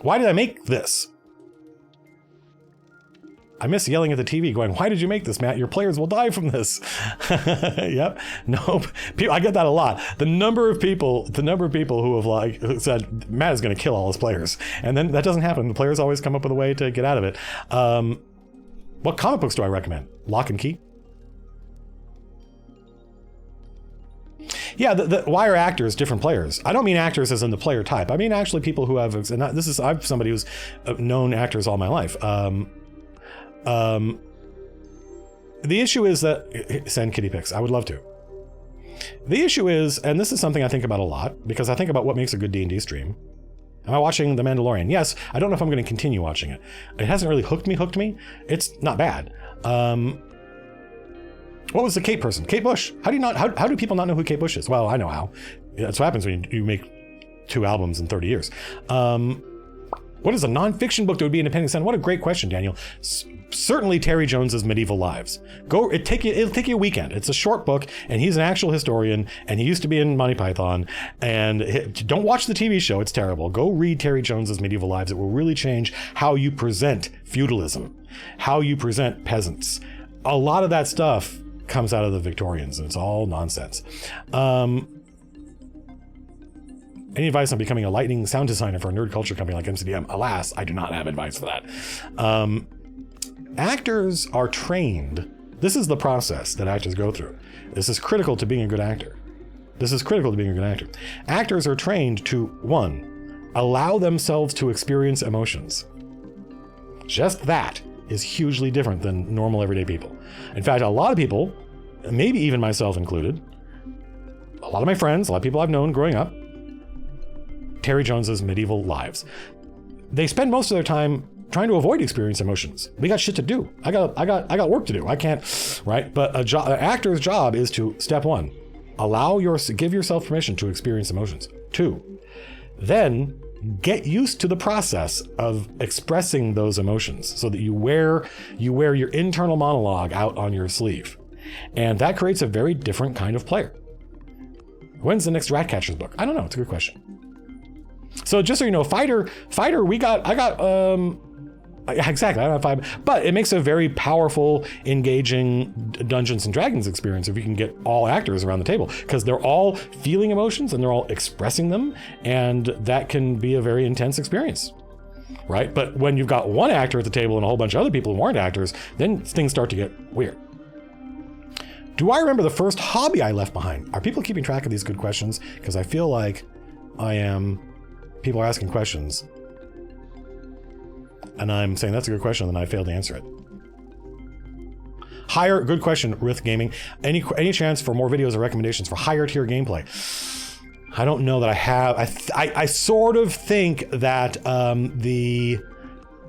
Why did I make this? I miss yelling at the TV going, why did you make this, Matt? Your players will die from this. Yep. Nope. I get that a lot. The number of people who have said, Matt is going to kill all his players. And then that doesn't happen. The players always come up with a way to get out of it. What comic books do I recommend? Lock and Key? Yeah, why are actors different players? I don't mean actors as in the player type. I mean actually people who have, and I'm somebody who's known actors all my life. The issue is that, send kitty pics, I would love to. The issue is, and this is something I think about a lot, because I think about what makes a good D&D stream. Am I watching The Mandalorian? Yes. I don't know if I'm going to continue watching it. It hasn't really hooked me. It's not bad. What was the Kate person? Kate Bush. How do people not know who Kate Bush is? Well, I know how. That's what happens when you make 2 albums in 30 years. What is a nonfiction book that would be independent? What a great question, Daniel. Certainly Terry Jones's Medieval Lives. It'll take you a weekend. It's a short book, and he's an actual historian, and he used to be in Monty Python. And don't watch the TV show. It's terrible. Go read Terry Jones's Medieval Lives. It will really change how you present feudalism, how you present peasants. A lot of that stuff comes out of the Victorians, and it's all nonsense. Any advice on becoming a lightning sound designer for a nerd culture company like MCDM? Alas, I do not have advice for that. Actors are trained. This is the process that actors go through. This is critical to being a good actor. Actors are trained to, 1, allow themselves to experience emotions. Just that is hugely different than normal everyday people. In fact, a lot of people, maybe even myself included, a lot of my friends, a lot of people I've known growing up, Terry Jones's Medieval Lives, they spend most of their time trying to avoid experience emotions. We got shit to do. I got work to do. I can't, right? But an actor's job is to, step 1, give yourself permission to experience emotions. 2, then get used to the process of expressing those emotions so that you wear your internal monologue out on your sleeve. And that creates a very different kind of player. When's the next Ratcatcher's book? I don't know. It's a good question. So just so you know, Fighter, exactly, I don't have 5, but it makes a very powerful, engaging Dungeons and Dragons experience if you can get all actors around the table, because they're all feeling emotions and they're all expressing them, and that can be a very intense experience, right? But when you've got one actor at the table and a whole bunch of other people who aren't actors, then things start to get weird. Do I remember the first hobby I left behind? Are people keeping track of these good questions? Because I feel like people are asking questions, and I'm saying that's a good question, and I failed to answer it. Good question, Rith Gaming. Any chance for more videos or recommendations for higher tier gameplay? I don't know that I have. I sort of think that the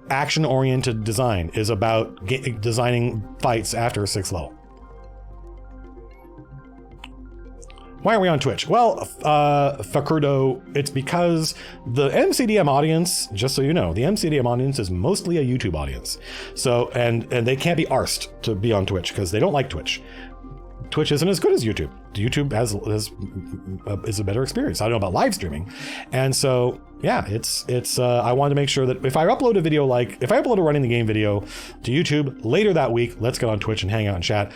action-oriented design is about designing fights after 6th level. Why are we on Twitch? Well, Fakurdo, it's because the MCDM audience, just so you know, the MCDM audience is mostly a YouTube audience. So, and they can't be arsed to be on Twitch because they don't like Twitch. Twitch isn't as good as YouTube. YouTube is a better experience. I don't know about live streaming. And so, yeah, I wanted to make sure that if I upload a running the game video to YouTube later that week, let's get on Twitch and hang out and chat.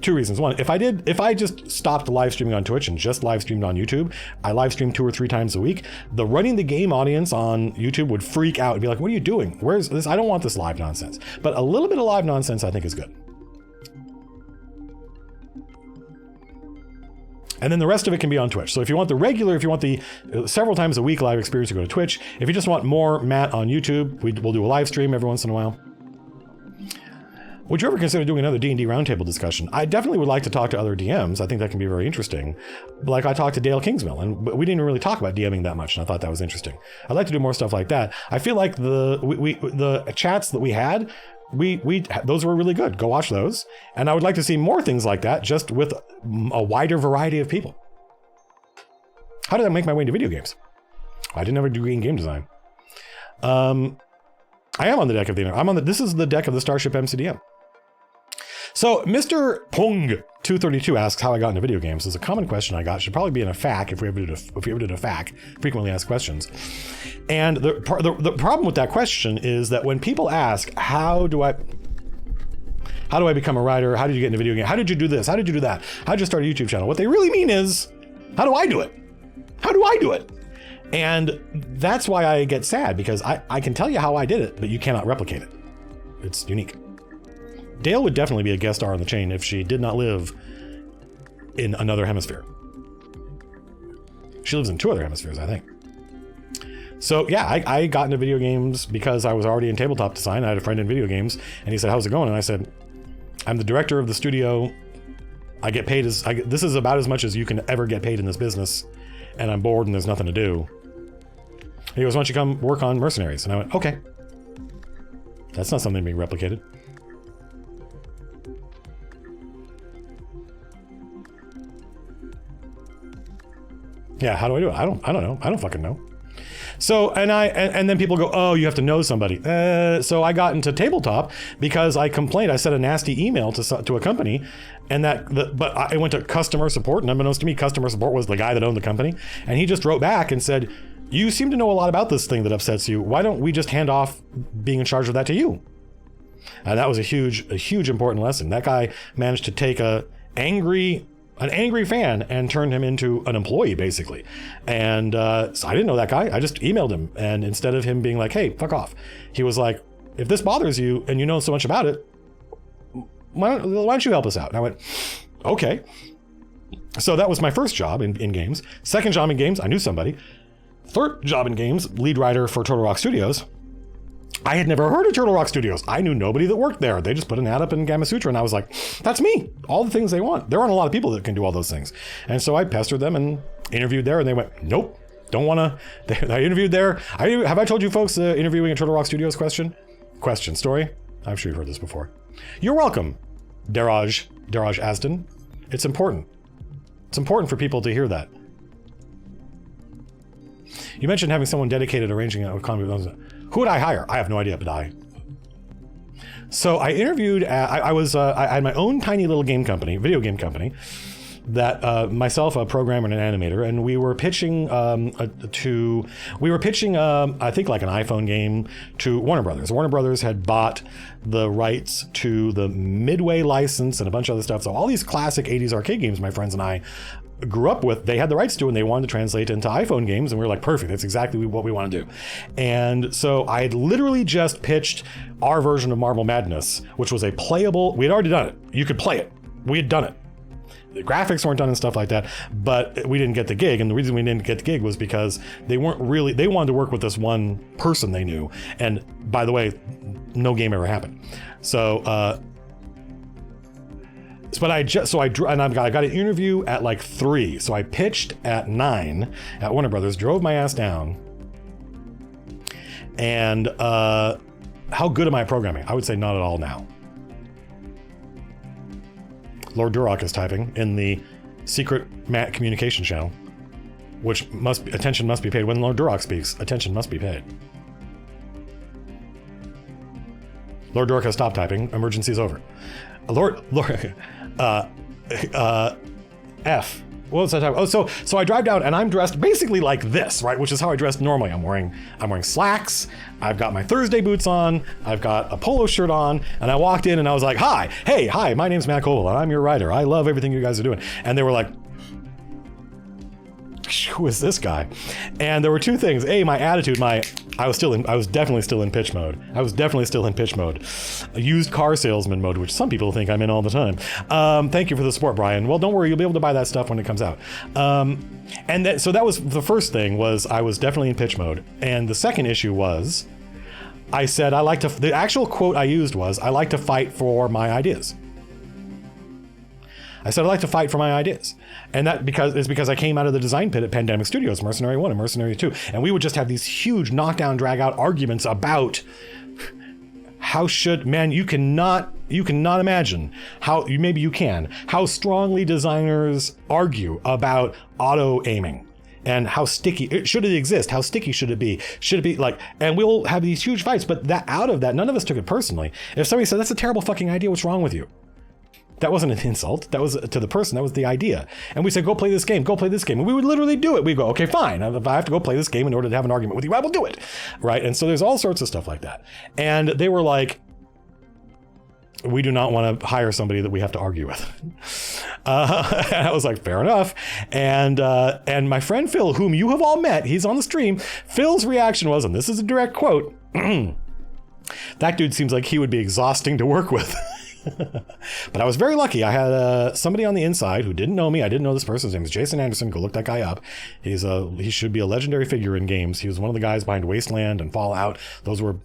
2 reasons. 1, if I just stopped live streaming on Twitch and just live streamed on YouTube, I live stream 2 or 3 times a week, the running the game audience on YouTube would freak out and be like, what are you doing? Where's this? I don't want this live nonsense. But a little bit of live nonsense I think is good. And then the rest of it can be on Twitch. So if you want the several times a week live experience, you go to Twitch. If you just want more Matt on YouTube, we'll do a live stream every once in a while. Would you ever consider doing another D&D roundtable discussion? I definitely would like to talk to other DMs. I think that can be very interesting. Like I talked to Dale Kingsmill, and we didn't really talk about DMing that much, and I thought that was interesting. I'd like to do more stuff like that. I feel like the chats that we had those were really good. Go watch those. And I would like to see more things like that, just with a wider variety of people. How did I make my way into video games? I didn't ever do game design. I am on the deck of this is the deck of the Starship MCDM. So Mr. Pong232 asks how I got into video games. This is a common question I got. Should probably be in a FAQ if we ever did a FAQ, frequently asked questions. And the problem with that question is that when people ask, how do I become a writer? How did you get into video games? How did you do this? How did you do that? How did you start a YouTube channel? What they really mean is, how do I do it? How do I do it? And that's why I get sad, because I can tell you how I did it, but you cannot replicate it. It's unique. Dale would definitely be a guest star on the chain if she did not live in another hemisphere. She lives in 2 other hemispheres, I think. So yeah, I got into video games because I was already in tabletop design. I had a friend in video games, and he said, how's it going? And I said, I'm the director of the studio. I get paid this is about as much as you can ever get paid in this business, and I'm bored and there's nothing to do. He goes, why don't you come work on Mercenaries? And I went, okay. That's not something being replicated. Yeah, how do I do it? I don't know. I don't fucking know. So, and then people go, oh, you have to know somebody. So I got into tabletop because I complained. I sent a nasty email to a company, and but I went to customer support, and unbeknownst to me, customer support was the guy that owned the company. And he just wrote back and said, you seem to know a lot about this thing that upsets you. Why don't we just hand off being in charge of that to you? And that was a huge important lesson. That guy managed to take an angry fan and turned him into an employee, basically. And so I didn't know that guy. I just emailed him. And instead of him being like, hey, fuck off, he was like, if this bothers you and you know so much about it, why don't you help us out? And I went, okay. So that was my first job in games. Second job in games, I knew somebody. Third job in games, lead writer for Turtle Rock Studios. I had never heard of Turtle Rock Studios. I knew nobody that worked there. They just put an ad up in Gamma Sutra, and I was like, that's me. All the things they want. There aren't a lot of people that can do all those things. And so I pestered them and interviewed there, and they went, nope, don't want to. I interviewed there. Have I told you folks interviewing at Turtle Rock Studios question story? I'm sure you've heard this before. You're welcome, Daraj Asden. It's important. It's important for people to hear that. You mentioned having someone dedicated arranging a economy. Who would I hire? I have no idea, but So I interviewed, I had my own tiny little video game company, that myself, a programmer and an animator, and we were pitching I think like an iPhone game to Warner Brothers. Warner Brothers had bought the rights to the Midway license and a bunch of other stuff. So all these classic 80s arcade games my friends and I grew up with, they had the rights to, and they wanted to translate into iPhone games, and we were like, perfect, that's exactly what we want to do. And so I had literally just pitched our version of Marble Madness, which was a playable, we had already done it. You could play it. We had done it. The graphics weren't done and stuff like that, but we didn't get the gig. And the reason we didn't get the gig was because they wanted to work with this one person they knew. And by the way, no game ever happened. So, but I got an interview at like 3. So I pitched at 9 at Warner Brothers, drove my ass down. And how good am I at programming? I would say not at all now. Lord Durock is typing in the secret Matt communication channel, which attention must be paid. When Lord Durock speaks, attention must be paid. Lord Durock has stopped typing. Emergency is over. F. What was that type? Oh, so I drive down and I'm dressed basically like this, right? Which is how I dress normally. I'm wearing slacks. I've got my Thursday boots on. I've got a polo shirt on, and I walked in and I was like, hi, my name's Matt Koval and I'm your writer. I love everything you guys are doing. And they were like, who is this guy? And there were two things. A, my attitude, I was definitely still in pitch mode. A used car salesman mode, which some people think I'm in all the time. Thank you for the support, Brian. Well, don't worry, you'll be able to buy that stuff when it comes out. So that was the first thing, was I was definitely in pitch mode. And the second issue was, I said, the actual quote I used was, I like to fight for my ideas. I said, I like to fight for my ideas. And that is because I came out of the design pit at Pandemic Studios, Mercenary 1 and Mercenary 2. And we would just have these huge knockdown, drag out arguments about how should, man, you cannot imagine how, maybe you can, how strongly designers argue about auto aiming. And how sticky should it exist? How sticky should it be? Should it be like, and we'll have these huge fights, but that out of that, none of us took it personally. If somebody said, that's a terrible fucking idea, what's wrong with you? That wasn't an insult. That was to the person. That was the idea. And we said, go play this game, go play this game. And we would literally do it. We go, okay, fine. If I have to go play this game in order to have an argument with you, I will do it. Right. And so there's all sorts of stuff like that. And they were like, we do not want to hire somebody that we have to argue with. And I was like, fair enough. And my friend Phil, whom you have all met, he's on the stream. Phil's reaction was, and this is a direct quote, that dude seems like he would be exhausting to work with. But I was very lucky. I had somebody on the inside who didn't know me. I didn't know this person. His name is Jason Anderson. Go look that guy up. He should be a legendary figure in games. He was one of the guys behind Wasteland and Fallout. Those were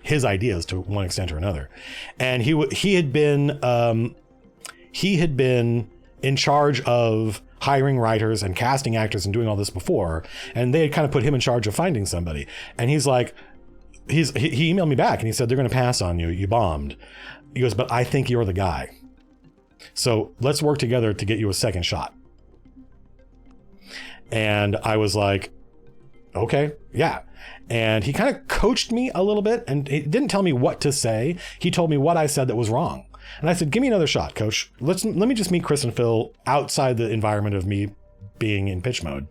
his ideas to one extent or another. And he had been in charge of hiring writers and casting actors and doing all this before. And they had kind of put him in charge of finding somebody. And he's like, he emailed me back and he said, they're going to pass on you. You bombed. He goes, but I think you're the guy. So let's work together to get you a second shot. And I was like, okay, yeah. And he kind of coached me a little bit, and he didn't tell me what to say. He told me what I said that was wrong. And I said, give me another shot, coach. Let me just meet Chris and Phil outside the environment of me being in pitch mode.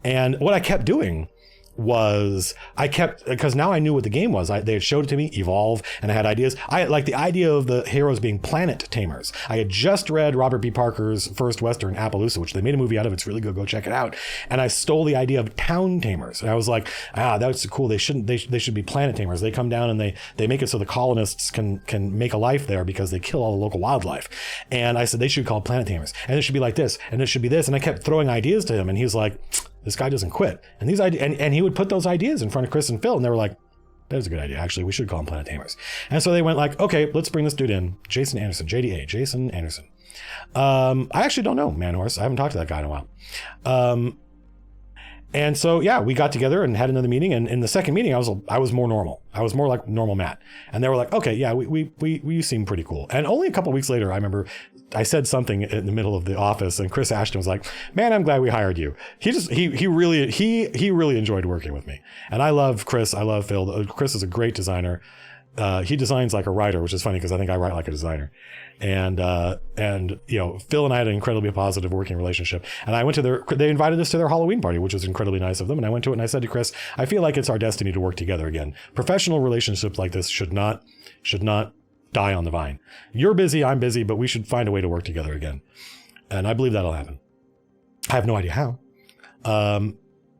And what I kept doing was because now I knew what the game was. They had showed it to me, Evolve, and I had ideas. I had like the idea of the heroes being planet tamers. I had just read Robert B. Parker's first Western, Appaloosa, which they made a movie out of. It's really good. Go check it out. And I stole the idea of town tamers. And I was like, that's cool. They should be planet tamers. They come down and they make it so the colonists can make a life there because they kill all the local wildlife. And I said, they should be called planet tamers. And it should be like this. And it should be this. And I kept throwing ideas to him. And he's like, this guy doesn't quit. And these ideas, and he would put those ideas in front of Chris and Phil, and they were like, that is a good idea. Actually, we should call him Planet Tamers. And so they went like, okay, let's bring this dude in. Jason Anderson, JDA, Jason Anderson. I actually don't know Man Horse. I haven't talked to that guy in a while. And so, yeah, we got together and had another meeting. And in the second meeting, I was more normal. I was more like normal Matt. And they were like, okay, yeah, we seem pretty cool. And only a couple of weeks later, I remember I said something in the middle of the office, and Chris Ashton was like, man, I'm glad we hired you. He really enjoyed working with me. And I love Chris. I love Phil. Chris is a great designer. He designs like a writer, which is funny because I think I write like a designer. And you know, Phil and I had an incredibly positive working relationship. And I went to they invited us to their Halloween party, which was incredibly nice of them. And I went to it and I said to Chris, I feel like it's our destiny to work together again. Professional relationships like this should not die on the vine. You're busy, I'm busy, but we should find a way to work together again. And I believe that'll happen. I have no idea how.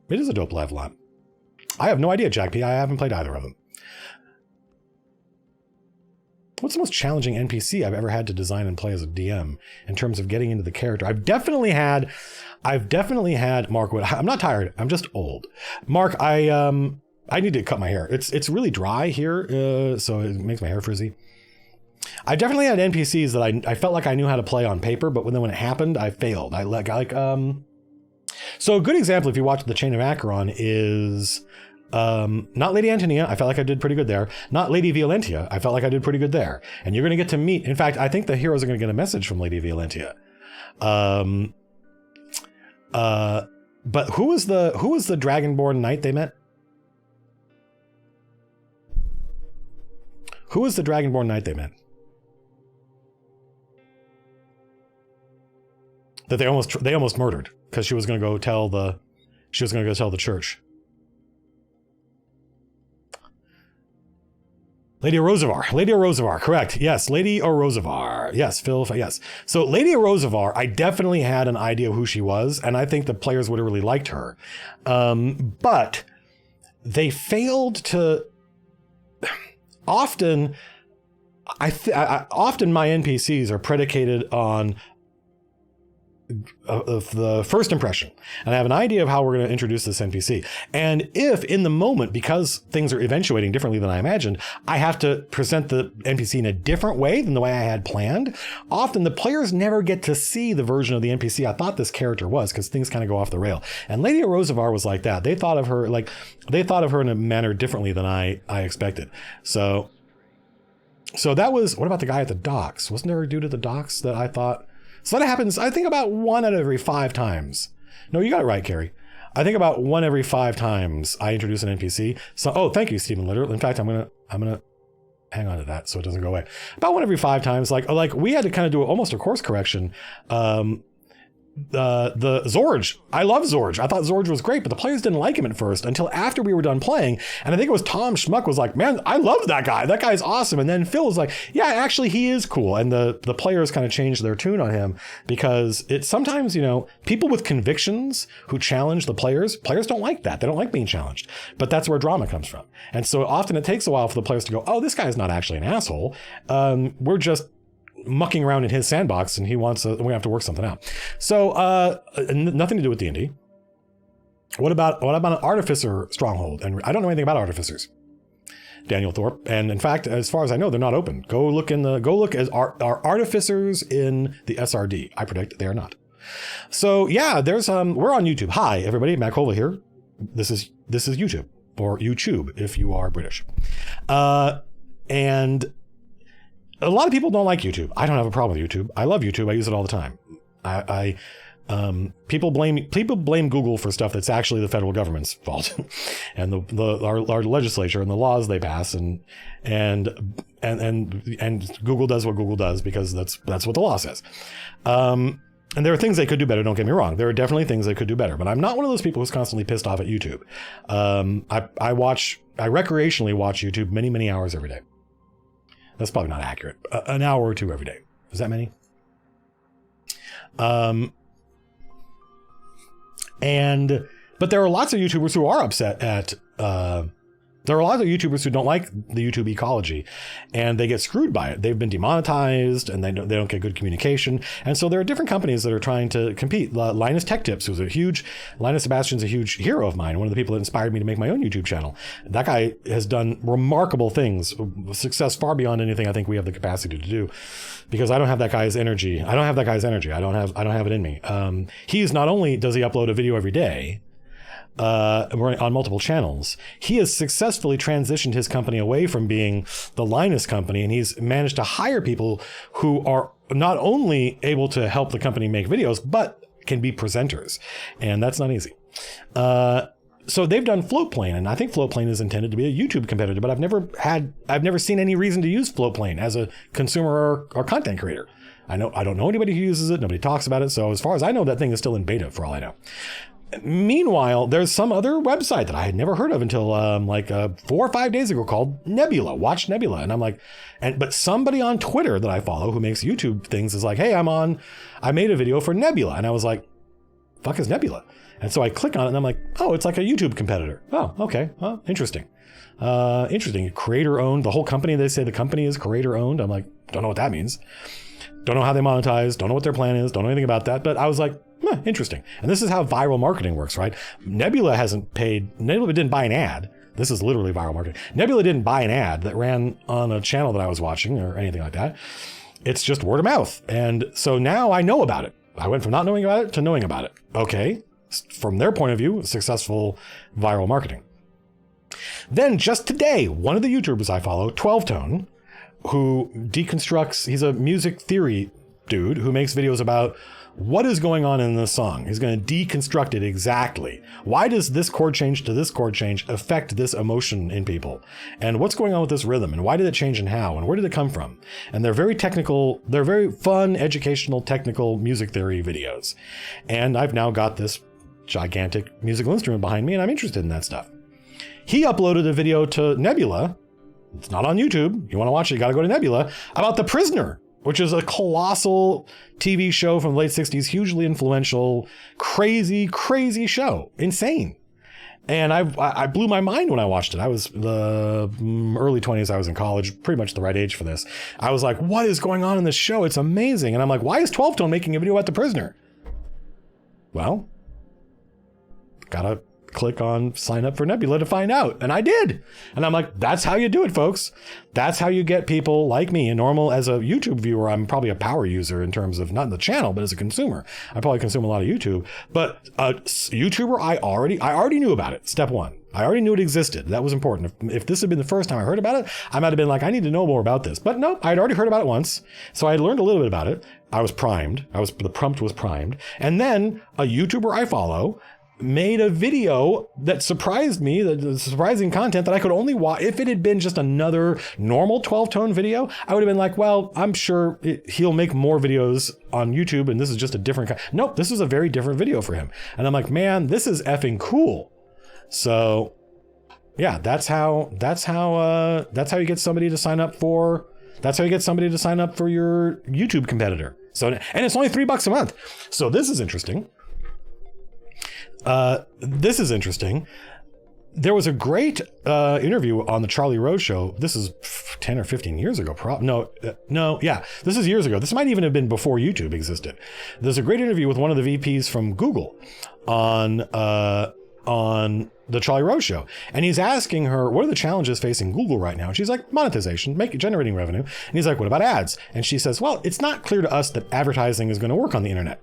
It is a dope level up. I have no idea, Jack P. I haven't played either of them. What's the most challenging NPC I've ever had to design and play as a DM in terms of getting into the character? I've definitely had Mark Wood. I'm not tired. I'm just old. Mark, I need to cut my hair. It's really dry here, so it makes my hair frizzy. I definitely had NPCs that I felt like I knew how to play on paper, but when it happened, I failed. So a good example, if you watch The Chain of Acheron, is not Lady Antonia. I felt like I did pretty good there. Not Lady Violentia. I felt like I did pretty good there. And you're going to get to meet. In fact, I think the heroes are going to get a message from Lady Violentia. But who was the Dragonborn knight they met? Who was the Dragonborn knight they met? That they almost murdered because she was going to go tell the church. Lady Orozavar, correct. Yes, Lady Orozavar. Yes, Phil, yes. So Lady Orozavar, I definitely had an idea of who she was, and I think the players would have really liked her. But they failed to... Often my NPCs are predicated on of the first impression, and I have an idea of how we're going to introduce this NPC. And if in the moment, because things are eventuating differently than I imagined, I have to present the NPC in a different way than the way I had planned, often the players never get to see the version of the NPC I thought this character was, because things kind of go off the rail. And Lady Orozavar was like that. They thought of her in a manner differently than I expected. So So that was, what about the guy at the docks? Wasn't there a dude at the docks that I thought, so that happens, I think about 1 out of every 5 times. No, you got it right, Carrie. I think about 1 every 5 times I introduce an NPC. So, oh, thank you, Stephen Litter. In fact, I'm gonna hang on to that so it doesn't go away. About 1 every 5 times, like we had to kind of do almost a course correction. The Zorge. I love Zorge. I thought Zorge was great, but the players didn't like him at first until after we were done playing. And I think it was Tom Schmuck was like, man, I love that guy. That guy's awesome. And then Phil was like, yeah, actually he is cool. And the players kind of changed their tune on him because it's sometimes, people with convictions who challenge the players don't like that. They don't like being challenged, but that's where drama comes from. And so often it takes a while for the players to go, oh, this guy's not actually an asshole. We're just mucking around in his sandbox and we have to work something out. So nothing to do with D&D. What about an artificer stronghold? And I don't know anything about artificers, Daniel Thorpe. And in fact, as far as I know, they're not open. Go look as are artificers in the SRD. I predict they are not. So yeah, there's we're on YouTube. Hi everybody, Matt Colville here. This is YouTube, or YouTube if you are British. And a lot of people don't like YouTube. I don't have a problem with YouTube. I love YouTube. I use it all the time. People blame Google for stuff that's actually the federal government's fault, and our legislature and the laws they pass, and Google does what Google does because that's what the law says. And there are things they could do better. Don't get me wrong. There are definitely things they could do better, but I'm not one of those people who's constantly pissed off at YouTube. I recreationally watch YouTube many, many hours every day. That's probably not accurate. An hour or 2 every day. Is that many? But there are lots of YouTubers who are upset at, there are a lot of YouTubers who don't like the YouTube ecology and they get screwed by it. They've been demonetized and they don't get good communication. And so there are different companies that are trying to compete. Linus Tech Tips, Linus Sebastian's a huge hero of mine. One of the people that inspired me to make my own YouTube channel. That guy has done remarkable things, success far beyond anything I think we have the capacity to do, because I don't have that guy's energy. I don't have it in me. He's not only does he upload a video every day, on multiple channels, he has successfully transitioned his company away from being the Linus company, and he's managed to hire people who are not only able to help the company make videos, but can be presenters. And that's not easy. So they've done Floatplane, and I think Floatplane is intended to be a YouTube competitor, but I've never seen any reason to use Floatplane as a consumer or content creator. I don't know anybody who uses it. Nobody talks about it. So as far as I know, that thing is still in beta for all I know. Meanwhile, there's some other website that I had never heard of until 4 or 5 days ago called Nebula. Watch Nebula. And I'm like, but somebody on Twitter that I follow who makes YouTube things is like, hey, I made a video for Nebula. And I was like, fuck is Nebula? And so I click on it and I'm like, oh, it's like a YouTube competitor. Oh, okay. Well, interesting. Interesting. Creator owned. The whole company, they say the company is creator owned. I'm like, don't know what that means. Don't know how they monetize. Don't know what their plan is. Don't know anything about that. But I was like, interesting. And this is how viral marketing works, right? Nebula didn't buy an ad. This is literally viral marketing. Nebula didn't buy an ad that ran on a channel that I was watching or anything like that. It's just word of mouth. And so now I know about it. I went from not knowing about it to knowing about it. Okay. From their point of view, successful viral marketing. Then just today, one of the YouTubers I follow, 12 Tone, who deconstructs, he's a music theory dude who makes videos about what is going on in this song. He's going to deconstruct it exactly. Why does this chord change to this chord change affect this emotion in people? And what's going on with this rhythm? And why did it change and how? And where did it come from? And they're very technical. They're very fun, educational, technical music theory videos. And I've now got this gigantic musical instrument behind me and I'm interested in that stuff. He uploaded a video to Nebula. It's not on YouTube. You want to watch it, you got to go to Nebula, about The Prisoner, which is a colossal TV show from the late 60s, hugely influential, crazy, crazy show. Insane. And I blew my mind when I watched it. I was the early 20s. I was in college, pretty much the right age for this. I was like, what is going on in this show? It's amazing. And I'm like, why is 12 Tone making a video about The Prisoner? Well, gotta click on sign up for Nebula to find out. And I did. And I'm like, that's how you do it, folks. That's how you get people like me. And normal as a YouTube viewer, I'm probably a power user in terms of not in the channel, but as a consumer. I probably consume a lot of YouTube. But a YouTuber, I already knew about it. Step one. I already knew it existed. That was important. If this had been the first time I heard about it, I might have been like, I need to know more about this. But no, I'd already heard about it once. So I had learned a little bit about it. I was primed. The prompt was primed. And then a YouTuber I follow made a video that surprised me, the surprising content that I could only watch. If it had been just another normal 12-tone video, I would have been like, well, I'm sure he'll make more videos on YouTube and this is just a different kind. Nope, this was a very different video for him. And I'm like, man, this is effing cool. So yeah, that's how you get somebody to sign up for, your YouTube competitor. So, and it's only $3 a month. So this is interesting. There was a great interview on the Charlie Rose show. This is 10 or 15 years ago. This is years ago. This might even have been before YouTube existed. There's a great interview with one of the VPs from Google on the Charlie Rose show. And he's asking her, what are the challenges facing Google right now? And she's like, monetization, generating revenue. And he's like, what about ads? And she says, well, it's not clear to us that advertising is going to work on the internet.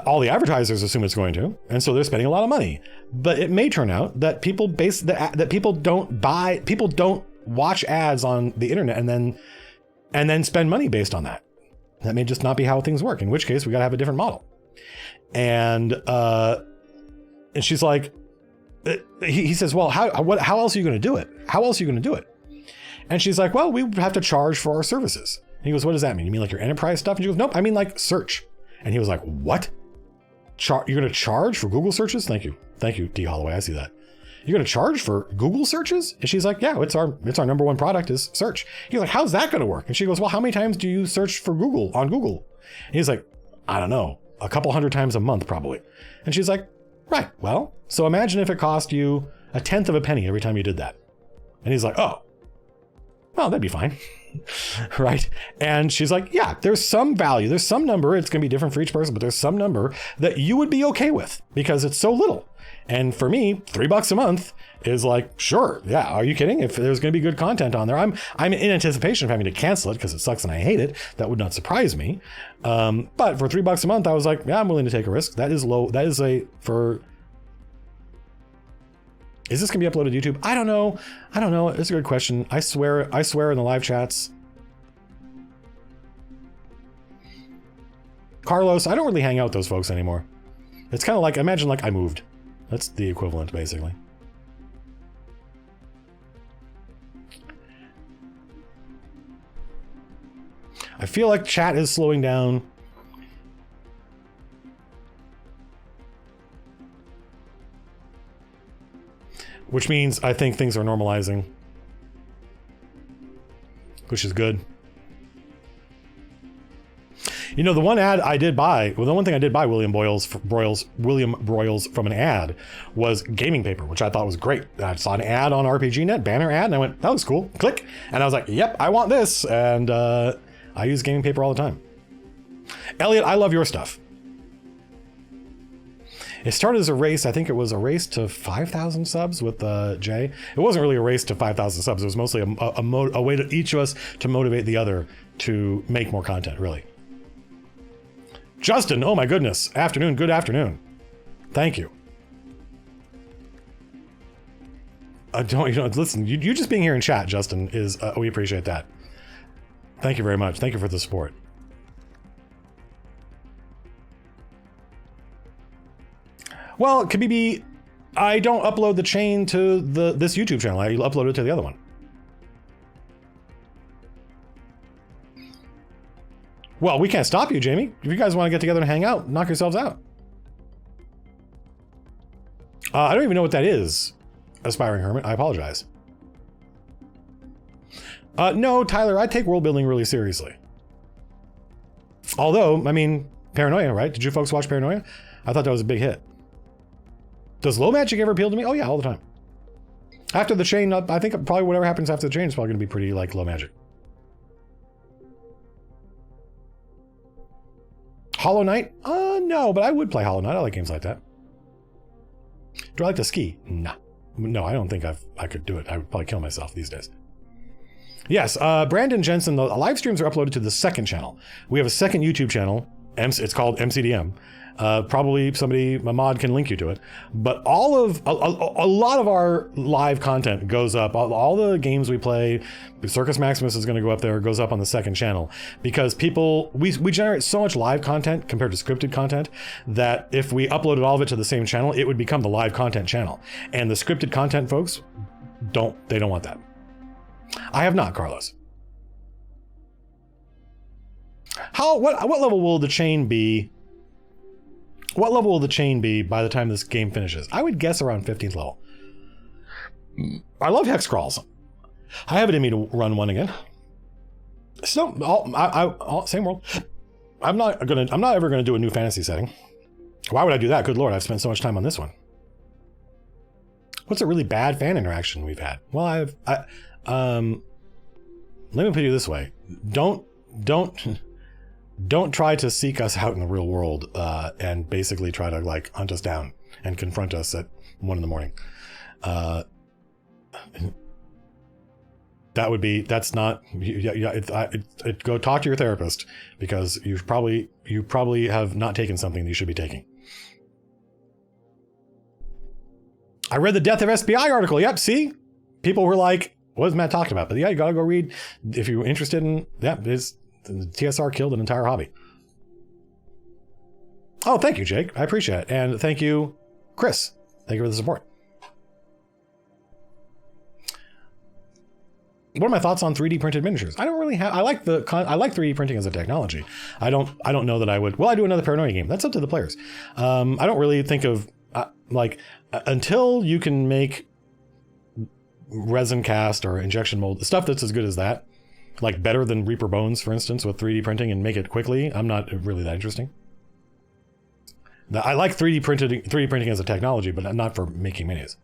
All the advertisers assume it's going to, and so they're spending a lot of money. But it may turn out that people don't watch ads on the internet and then spend money based on that. That may just not be how things work. In which case, we got to have a different model. And she's like, he says, well, how else are you going to do it? How else are you going to do it? And she's like, well, we have to charge for our services. And he goes, what does that mean? You mean like your enterprise stuff? And she goes, nope, I mean like search. And he was like, what? You're going to charge for Google searches? Thank you, D. Holloway. I see that. You're going to charge for Google searches? And she's like, yeah, it's our number one product is search. He's like, how's that going to work? And she goes, well, how many times do you search for Google on Google? And he's like, I don't know, a couple hundred times a month probably. And she's like, right, well, so imagine if it cost you a tenth of a penny every time you did that. And he's like, oh, well, that'd be fine. Right. And she's like, yeah, there's some value. There's some number. It's going to be different for each person, but there's some number that you would be okay with because it's so little. And for me, $3 a month is like, sure. Yeah. Are you kidding? If there's going to be good content on there, I'm in anticipation of having to cancel it because it sucks and I hate it. That would not surprise me. But for $3 a month, I was like, yeah, I'm willing to take a risk. That is low. That is is this gonna be uploaded to YouTube? I don't know. It's a good question. I swear in the live chats. Carlos, I don't really hang out with those folks anymore. It's kind of like, imagine like I moved. That's the equivalent, basically. I feel like chat is slowing down. Which means I think things are normalizing, which is good. You know, the one ad I did buy, well, the one thing I did buy William Broyles from an ad was gaming paper, which I thought was great. I saw an ad on RPGNet, banner ad, and I went, that looks cool. Click. And I was like, yep, I want this. And I use gaming paper all the time. Elliot, I love your stuff. It started as a race. I think it was a race to 5,000 subs with Jay. It wasn't really a race to 5,000 subs. It was mostly a way to each of us to motivate the other to make more content, really. Justin, oh my goodness. Afternoon, good afternoon. Thank you. Listen, you just being here in chat, Justin, is, we appreciate that. Thank you very much. Thank you for the support. Well, it could be, I don't upload the chain to this YouTube channel. I upload it to the other one. Well, we can't stop you, Jamie. If you guys want to get together and hang out, knock yourselves out. I don't even know what that is, Aspiring Hermit. I apologize. No, Tyler, I take world building really seriously. Although, I mean, Paranoia, right? Did you folks watch Paranoia? I thought that was a big hit. Does low magic ever appeal to me? Oh yeah, all the time. After the chain, I think probably whatever happens after the chain is probably going to be pretty like low magic. Hollow Knight? No, but I would play Hollow Knight. I like games like that. Do I like to ski? Nah. No, I don't think I could do it. I would probably kill myself these days. Yes, Brandon Jensen, the live streams are uploaded to the second channel. We have a second YouTube channel It's called MCDM. Probably somebody, a mod, can link you to it. But all of a lot of our live content goes up. All the games we play, Circus Maximus is going to go up there. Goes up on the second channel because we generate so much live content compared to scripted content that if we uploaded all of it to the same channel, it would become the live content channel. And the scripted content folks don't want that. I have not, Carlos. What level will the chain be? What level will the chain be by the time this game finishes? I would guess around 15th level. I love hex crawls. I have it in me to run one again. So same world. I'm not ever gonna do a new fantasy setting. Why would I do that? Good Lord, I've spent so much time on this one. What's a really bad fan interaction we've had? Well, let me put it this way. Don't try to seek us out in the real world and basically try to like hunt us down and confront us at 1 a.m. That's not, go talk to your therapist because you probably have not taken something that you should be taking. I read the Death of SBI article. Yep. See, people were like, what is Matt talking about? But yeah, you got to go read if you're interested in that. The TSR killed an entire hobby. Oh, thank you, Jake. I appreciate it. And thank you, Chris. Thank you for the support. What are my thoughts on 3D printed miniatures? I don't really have, I like 3D printing as a technology. I don't know that I would, well, I do another Paranoia game. That's up to the players. I don't really think of until you can make resin cast or injection mold, stuff that's as good as that, like better than Reaper Bones, for instance, with 3D printing and make it quickly, I'm not really that interesting. I like 3D printing as a technology, but not for making minis.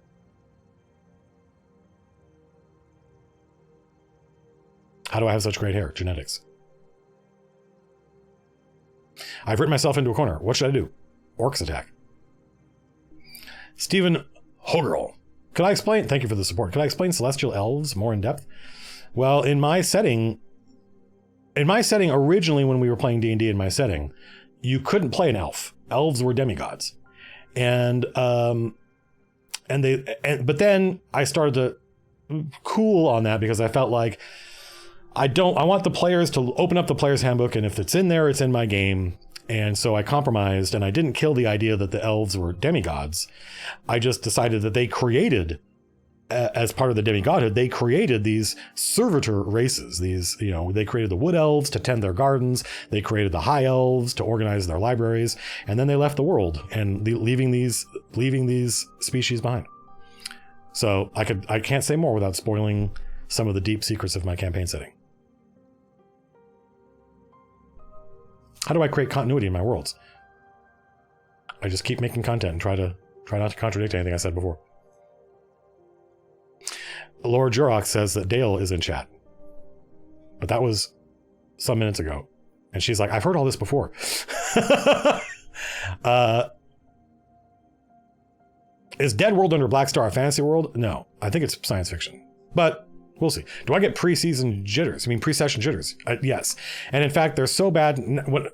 How do I have such great hair? Genetics. I've written myself into a corner. What should I do? Orcs attack. Stephen Hogerl. Could I explain? Thank you for the support. Could I explain celestial elves more in depth? Well, in my setting originally, when we were playing D&D in my setting, you couldn't play an elf. Elves were demigods. But then I started to cool on that because I felt like I want the players to open up the player's handbook, and if it's in there, it's in my game. And so I compromised, and I didn't kill the idea that the elves were demigods. I just decided that they created, as part of the demigodhood, they created these servitor races. They created the wood elves to tend their gardens. They created the high elves to organize their libraries, and then they left the world and leaving these species behind. So I can't say more without spoiling some of the deep secrets of my campaign setting. How do I create continuity in my worlds? I just keep making content and try not to contradict anything I said before. Laura Jurox says that Dale is in chat, but that was some minutes ago. And she's like, I've heard all this before. Is Dead World under Black Star a fantasy world? No, I think it's science fiction, but we'll see. Do I get pre-season jitters? I mean, pre-session jitters? Yes. And in fact, they're so bad.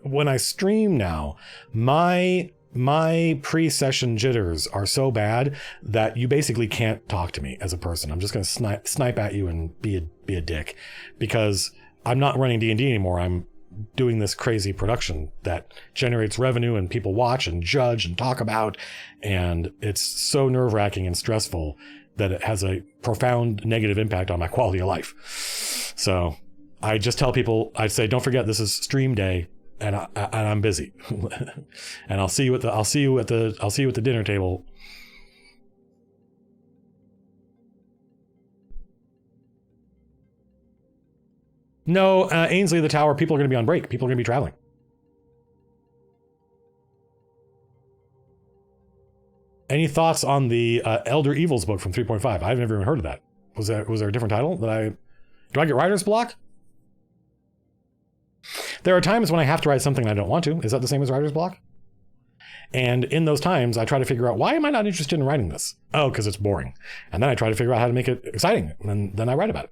When I stream now, my pre-session jitters are so bad that you basically can't talk to me as a person. I'm just going to snipe at you and be a dick because I'm not running D&D anymore. I'm doing this crazy production that generates revenue and people watch and judge and talk about. And it's so nerve-wracking and stressful that it has a profound negative impact on my quality of life. So I just tell people, I say, don't forget, this is stream day, and I'm busy, and I'll see you at the dinner table. No, Ainsley the Tower. People are going to be on break. People are going to be traveling. Any thoughts on the Elder Evils book from 3.5? I've never even heard of that. Was there a different title? Do I get writer's block? There are times when I have to write something I don't want to. Is that the same as writer's block? And in those times, I try to figure out, why am I not interested in writing this? Oh, because it's boring. And then I try to figure out how to make it exciting. And then I write about it.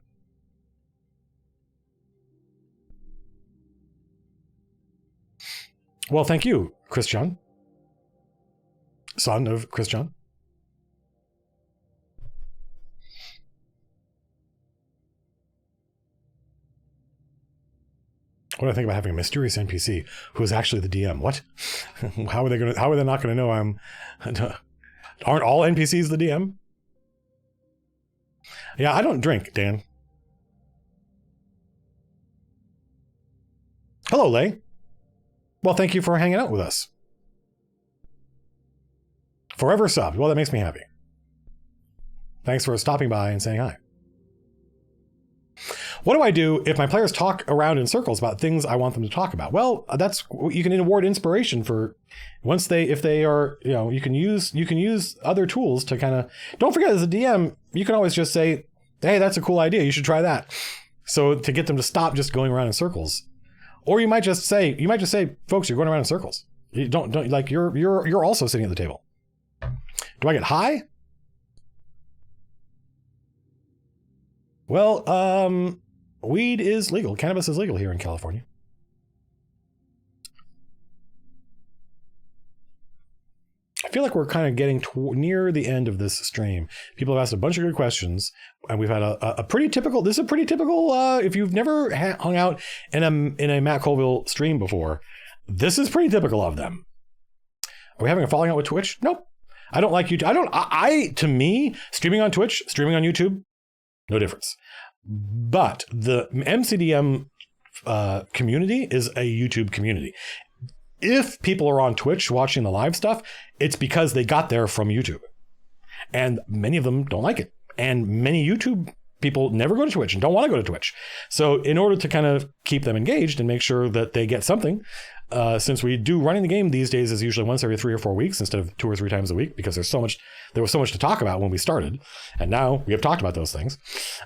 Well, thank you, Christian. Son of Christian. What do I think about having a mysterious NPC who is actually the DM? What? How are they not gonna know I'm aren't all NPCs the DM? Yeah, I don't drink, Dan. Hello, Lay. Well, thank you for hanging out with us. Forever subbed. Well, that makes me happy. Thanks for stopping by and saying hi. What do I do if my players talk around in circles about things I want them to talk about? Well, that's, you can award inspiration for if they are, you can use other tools to kind of, don't forget, as a DM, you can always just say, hey, that's a cool idea. You should try that. So to get them to stop just going around in circles. Or you might just say, folks, you're going around in circles. You don't like, you're also sitting at the table. Do I get high? Well, weed is legal. Cannabis is legal here in California. I feel like we're kind of getting near the end of this stream. People have asked a bunch of good questions, and we've had a pretty typical. This is a pretty typical. If you've never hung out in a Matt Colville stream before, this is pretty typical of them. Are we having a falling out with Twitch? Nope. I don't like YouTube. To me, streaming on Twitch, streaming on YouTube, no difference. But the MCDM community is a YouTube community. If people are on Twitch watching the live stuff, it's because they got there from YouTube. And many of them don't like it. And many YouTube people never go to Twitch and don't want to go to Twitch. So in order to kind of keep them engaged and make sure that they get something, since we do running the game these days is usually once every 3 or 4 weeks instead of 2 or 3 times a week, because there was so much to talk about when we started, and now we have talked about those things.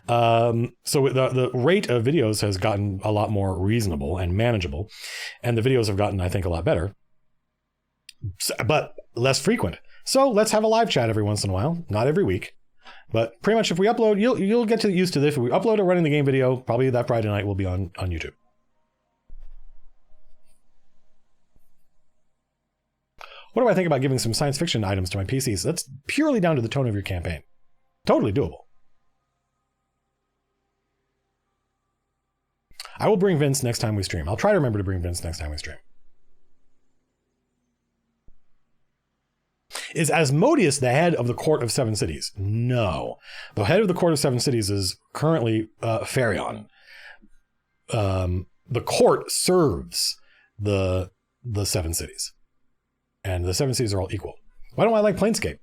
So the rate of videos has gotten a lot more reasonable and manageable, and the videos have gotten, I think, a lot better, but less frequent. So let's have a live chat every once in a while, not every week, but pretty much if we upload, you'll get used to this. If we upload a running the game video, probably that Friday night will be on YouTube. What do I think about giving some science fiction items to my PCs? That's purely down to the tone of your campaign. Totally doable. I will bring Vince next time we stream. I'll try to remember to bring Vince next time we stream. Is Asmodeus the head of the Court of Seven Cities? No. The head of the Court of Seven Cities is currently Farion. The court serves the Seven Cities. And the Seven Cities are all equal. Why don't I like Planescape?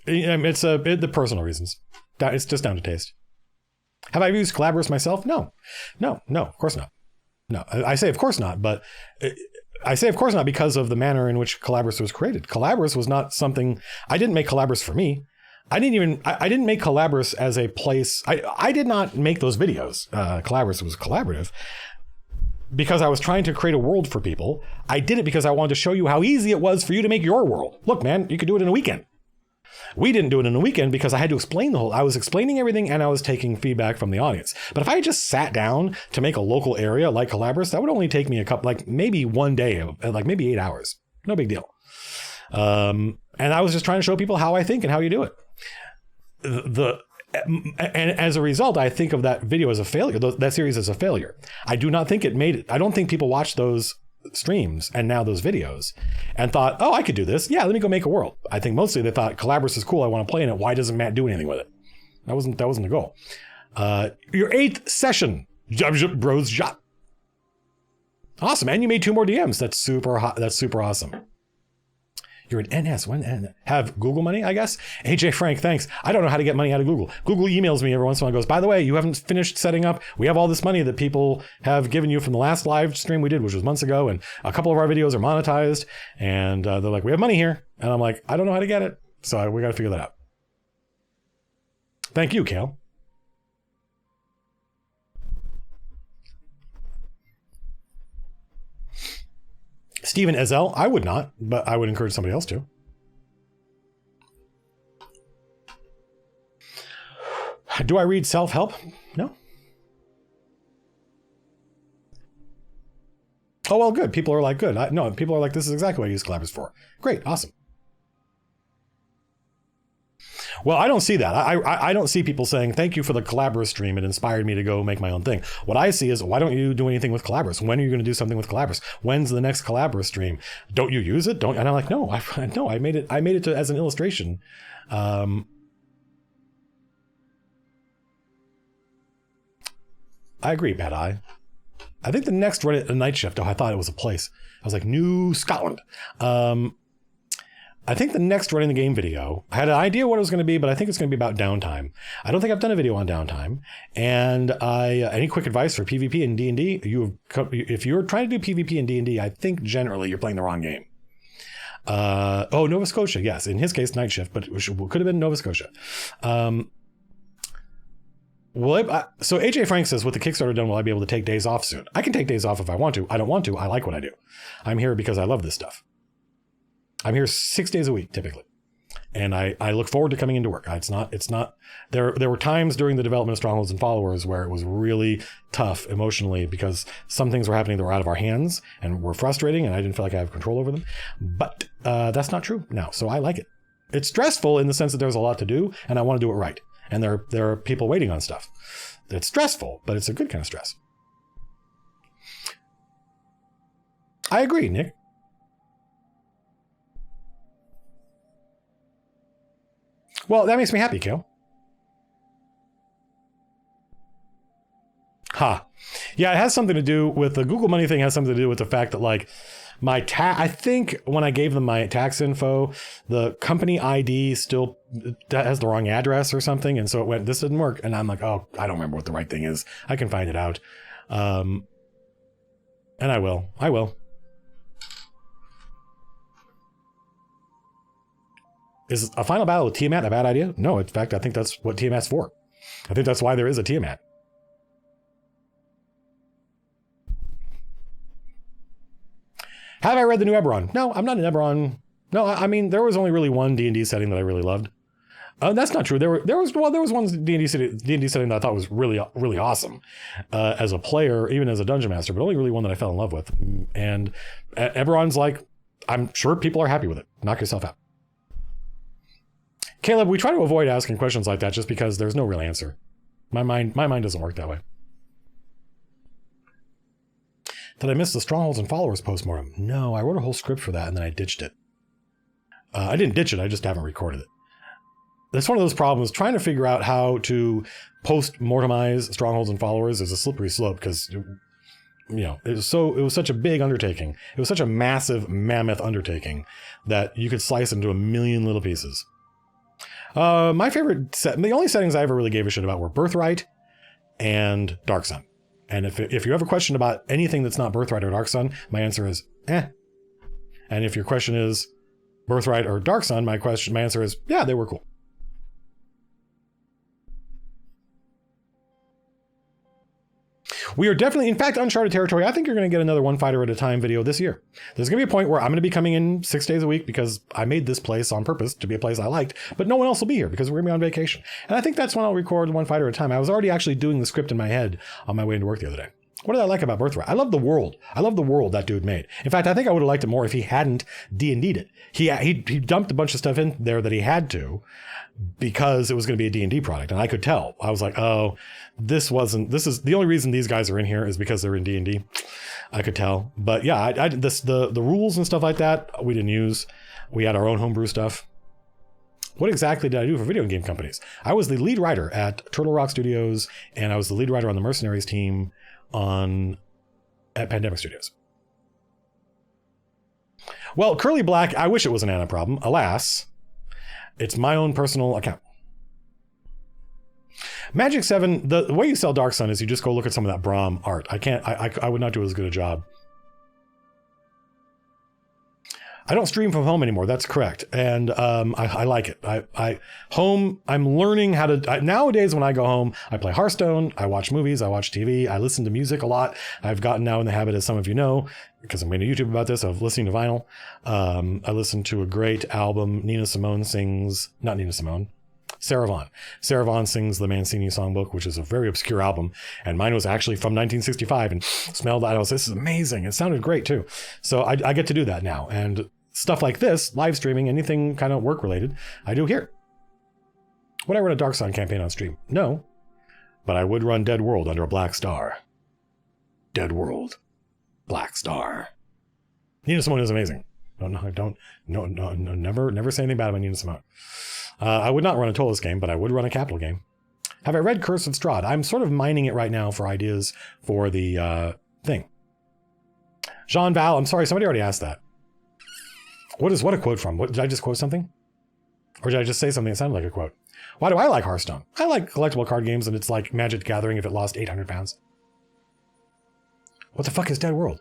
It's the personal reasons. It's just down to taste. Have I used Collaborus myself? No, of course not. No, I say of course not, but I say of course not because of the manner in which Collaborus was created. Collaborus was not something, I didn't make Collaborus for me. I didn't make Collaborus as a place. I did not make those videos. Collaborus was collaborative. Because I was trying to create a world for people. I did it because I wanted to show you how easy it was for you to make your world. Look, man, you could do it in a weekend. We didn't do it in a weekend because I had to explain I was explaining everything and I was taking feedback from the audience. But if I just sat down to make a local area like Collaborus, that would only take me maybe one day, maybe 8 hours. No big deal. And I was just trying to show people how I think and how you do it. And as a result, I think of that video as a failure, that series as a failure. I do not think it made it. I don't think people watched those streams and now those videos and thought, oh, I could do this. Yeah, let me go make a world. I think mostly they thought Collaborus is cool. I want to play in it. Why doesn't Matt do anything with it? That wasn't the goal. Your 8th session, Bros Jot. Awesome. And you made 2 more DMs. That's super hot. That's super awesome. You're an NS. When have Google money, I guess? AJ Frank, thanks. I don't know how to get money out of Google. Google emails me every once in a while and goes, by the way, you haven't finished setting up. We have all this money that people have given you from the last live stream we did, which was months ago. And a couple of our videos are monetized. And they're like, we have money here. And I'm like, I don't know how to get it. So we got to figure that out. Thank you, Kale. Stephen Ezel, I would not, but I would encourage somebody else to. Do I read self-help? No. Oh, well, good. People are like, good. No, people are like, this is exactly what I use Collabors for. Great. Awesome. Well, I don't see that. I don't see people saying, thank you for the Collabors stream. It inspired me to go make my own thing. What I see is, why don't you do anything with Collabors? When are you going to do something with Collabors? When's the next Collabors stream? Don't you use it? And I'm like, no, I made it as an illustration. I agree, Bad Eye. I think the next Reddit a night shift. Oh, I thought it was a place. I was like, New Scotland. I think the next Running the Game video, I had an idea what it was going to be, but I think it's going to be about downtime. I don't think I've done a video on downtime. And any quick advice for PvP and D&D? If you're trying to do PvP and D&D, I think generally you're playing the wrong game. Nova Scotia. Yes. In his case, night shift, but it could have been Nova Scotia. So AJ Frank says, with the Kickstarter done, will I be able to take days off soon? I can take days off if I want to. I don't want to. I like what I do. I'm here because I love this stuff. I'm here 6 days a week, typically. And I look forward to coming into work. It's not, there were times during the development of Strongholds and Followers where it was really tough emotionally because some things were happening that were out of our hands and were frustrating and I didn't feel like I have control over them. But that's not true now. So I like it. It's stressful in the sense that there's a lot to do and I want to do it right. And there are people waiting on stuff. It's stressful, but it's a good kind of stress. I agree, Nick. Well, that makes me happy, Kale. Yeah, it has something to do with the Google Money thing, has something to do with the fact that, like, I think when I gave them my tax info, the company ID still has the wrong address or something. And so it went, this didn't work. And I'm like, oh, I don't remember what the right thing is. I can find it out. And I will. Is a final battle with Tiamat a bad idea? No, in fact, I think that's what Tiamat's for. I think that's why there is a Tiamat. Have I read the new Eberron? No, I'm not an Eberron. No, I mean, there was only really one D&D setting that I really loved. That's not true. There was one D&D setting that I thought was really, really awesome as a player, even as a dungeon master, but only really one that I fell in love with. And Eberron's like, I'm sure people are happy with it. Knock yourself out. Caleb, we try to avoid asking questions like that just because there's no real answer. My mind doesn't work that way. Did I miss the Strongholds and Followers postmortem? No, I wrote a whole script for that and then I ditched it. I didn't ditch it, I just haven't recorded it. That's one of those problems. Trying to figure out how to post-mortemize Strongholds and Followers is a slippery slope because, it was such a big undertaking. It was such a massive, mammoth undertaking that you could slice into a million little pieces. My favorite the only settings I ever really gave a shit about were Birthright and Dark Sun. And if you have a question about anything that's not Birthright or Dark Sun, my answer is eh. And if your question is Birthright or Dark Sun, my answer is yeah, they were cool. We are definitely, in fact, uncharted territory. I think you're going to get another One Fighter at a Time video this year. There's going to be a point where I'm going to be coming in 6 days a week because I made this place on purpose to be a place I liked, but no one else will be here because we're going to be on vacation. And I think that's when I'll record One Fighter at a Time. I was already actually doing the script in my head on my way into work the other day. What did I like about Birthright? I love the world. I love the world that dude made. In fact, I think I would have liked it more if he hadn't D&D'd it. He dumped a bunch of stuff in there that he had to because it was going to be a D&D product. And I could tell. I was like, oh, this is the only reason these guys are in here is because they're in D&D. I could tell. But yeah, the rules and stuff like that, we didn't use. We had our own homebrew stuff. What exactly did I do for video game companies? I was the lead writer at Turtle Rock Studios, and I was the lead writer on the Mercenaries team at Pandemic Studios. Well, Curly Black, I wish it was an Anna problem. Alas, it's my own personal account. Magic 7, the way you sell Dark Sun is you just go look at some of that Brahm art. I would not do as good a job. I don't stream from home anymore. That's correct. And I like it. I'm learning how to, nowadays when I go home, I play Hearthstone, I watch movies, I watch TV, I listen to music a lot. I've gotten now in the habit, as some of you know, because I'm going to YouTube about this, of listening to vinyl. I listened to a great album. Nina Simone sings, not Nina Simone, Sarah Vaughan. Sarah Vaughan sings the Mancini songbook, which is a very obscure album. And mine was actually from 1965 and smelled that. I was, this is amazing. It sounded great too. So I get to do that now. And stuff like this, live streaming, anything kind of work related, I do here. Would I run a Dark Sun campaign on stream? No. But I would run Dead World under a Black Star. Dead World. Black Star. Nina Simone is amazing. Never say anything bad about Nina Simone. I would not run a Tolos game, but I would run a Capital game. Have I read Curse of Strahd? I'm sort of mining it right now for ideas for the thing. Jean Val, I'm sorry, somebody already asked that. What a quote from? Did I just quote something? Or did I just say something that sounded like a quote? Why do I like Hearthstone? I like collectible card games, and it's like Magic the Gathering if it lost 800 pounds. What the fuck is Dead World?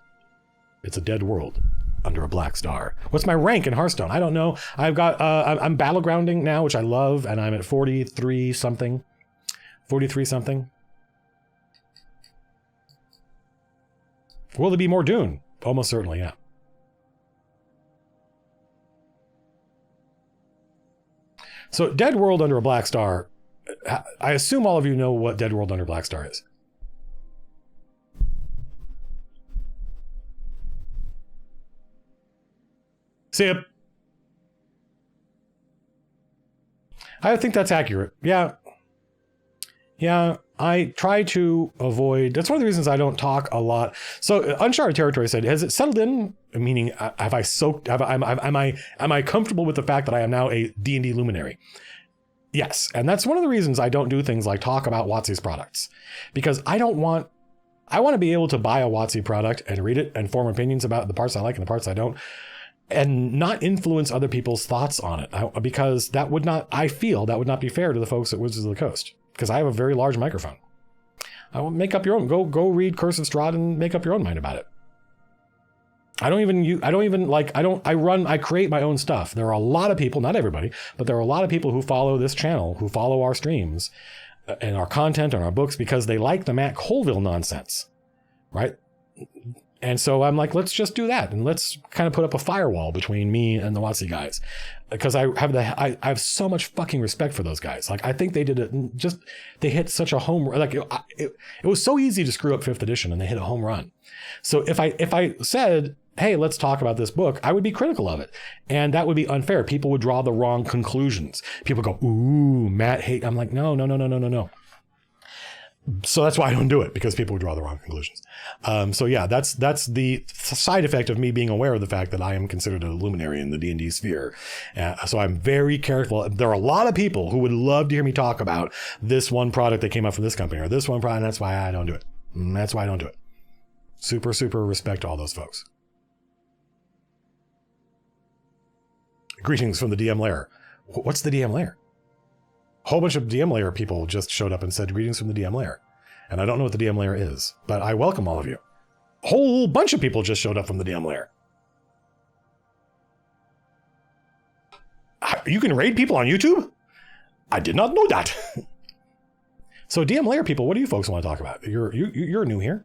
It's a dead world under a black star. What's my rank in Hearthstone? I don't know. I've got, I'm battlegrounding now, which I love, and I'm at 43 something. 43 something. Will there be more Dune? Almost certainly, yeah. So Dead World under a Black Star, I assume all of you know what Dead World under Black Star is. See ya. I think that's accurate. Yeah. Yeah, I try to avoid, that's one of the reasons I don't talk a lot. So Uncharted Territory said, has it settled in? Meaning, have I soaked, am I comfortable with the fact that I am now a D&D luminary? Yes. And that's one of the reasons I don't do things like talk about WotC's products, because I want to be able to buy a WotC product and read it and form opinions about the parts I like and the parts I don't, and not influence other people's thoughts on it, because that would not, I feel that would not be fair to the folks at Wizards of the Coast, because I have a very large microphone. I will make up your own, go read Curse of Strahd and make up your own mind about it. I create my own stuff. There are a lot of people, not everybody, but there are a lot of people who follow this channel, who follow our streams and our content and our books because they like the Matt Colville nonsense, right? And so I'm like, let's just do that. And let's kind of put up a firewall between me and the WotC guys, because I have so much fucking respect for those guys. Like, I think they did it they hit such a home, like it was so easy to screw up 5th edition and they hit a home run. So if I said, hey, let's talk about this book, I would be critical of it. And that would be unfair. People would draw the wrong conclusions. People go, ooh, Matt hate. I'm like, no. So that's why I don't do it, because people would draw the wrong conclusions. So yeah, that's the side effect of me being aware of the fact that I am considered a luminary in the D&D sphere. So I'm very careful. There are a lot of people who would love to hear me talk about this one product that came up from this company or this one product. And that's why I don't do it. That's why I don't do it. Super, super respect to all those folks. Greetings from the DM lair. What's the DM lair? A whole bunch of DM layer people just showed up and said greetings from the DM layer. And I don't know what the DM layer is, but I welcome all of you. A whole bunch of people just showed up from the DM layer. You can raid people on YouTube? I did not know that. So DM layer people, what do you folks want to talk about? You're new here.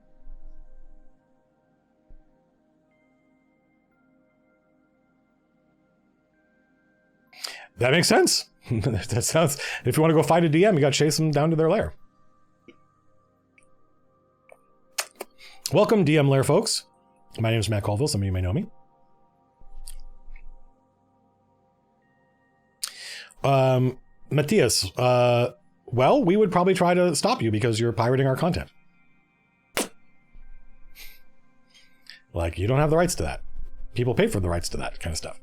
That makes sense. That sounds, if you want to go fight a DM, you got to chase them down to their lair. Welcome, DM lair folks. My name is Matt Colville. Some of you may know me. Matthias, well, we would probably try to stop you because you're pirating our content. Like, you don't have the rights to that. People pay for the rights to that kind of stuff.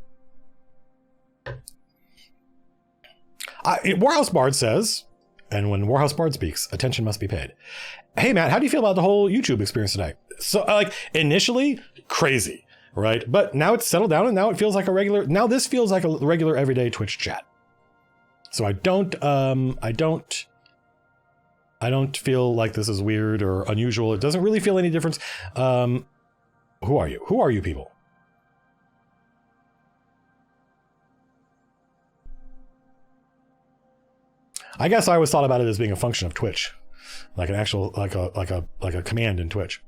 Warhouse Bard says, and when Warhouse Bard speaks, attention must be paid. Hey, Matt, how do you feel about the whole YouTube experience today? So, like, initially, crazy, right? But now it's settled down, and now it feels like this feels like a regular everyday Twitch chat. So I don't feel like this is weird or unusual. It doesn't really feel any difference. Who are you? Who are you people? I guess I always thought about it as being a function of Twitch, like an actual, like a command in Twitch.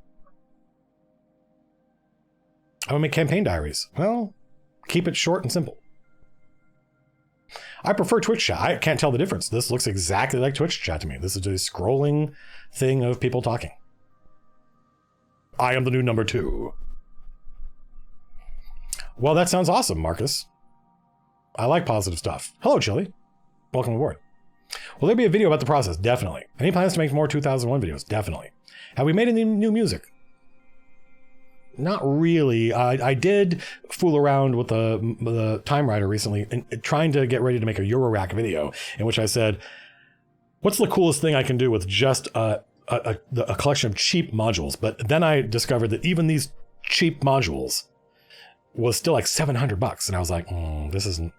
I would make campaign diaries. Well, keep it short and simple. I prefer Twitch chat. I can't tell the difference. This looks exactly like Twitch chat to me. This is a scrolling thing of people talking. I am the new number 2. Well, that sounds awesome, Marcus. I like positive stuff. Hello, Chili. Welcome aboard. Will there be a video about the process? Definitely. Any plans to make more 2001 videos? Definitely. Have we made any new music? Not really. I did fool around with the Time Rider recently and trying to get ready to make a Eurorack video in which I said, what's the coolest thing I can do with just a collection of cheap modules? But then I discovered that even these cheap modules was still like $700. And I was like, this isn't.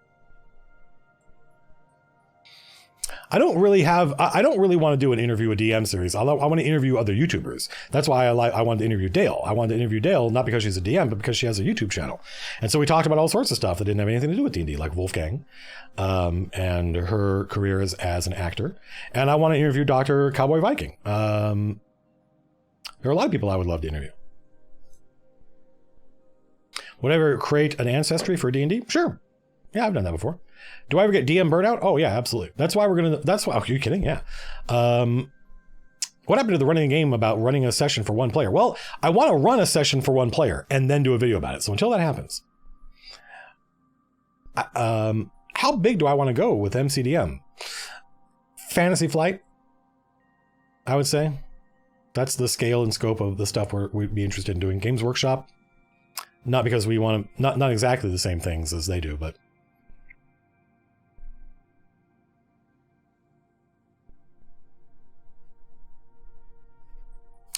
I don't really want to do an interview a DM series. I want to interview other YouTubers. That's why I wanted to interview Dale. I wanted to interview Dale, not because she's a DM, but because she has a YouTube channel. And so we talked about all sorts of stuff that didn't have anything to do with D&D, like Wolfgang, and her career as an actor. And I want to interview Dr. Cowboy Viking. There are a lot of people I would love to interview. Would I ever create an ancestry for D&D? Sure. Yeah, I've done that before. Do I ever get DM burnout? Oh yeah, absolutely. That's why oh, are you kidding? Yeah. What happened to the running a game about running a session for one player? Well, I want to run a session for one player and then do a video about it. So until that happens, how big do I want to go with MCDM? Fantasy Flight, I would say. That's the scale and scope of the stuff we'd be interested in doing. Games Workshop, not because we want to, not exactly the same things as they do, but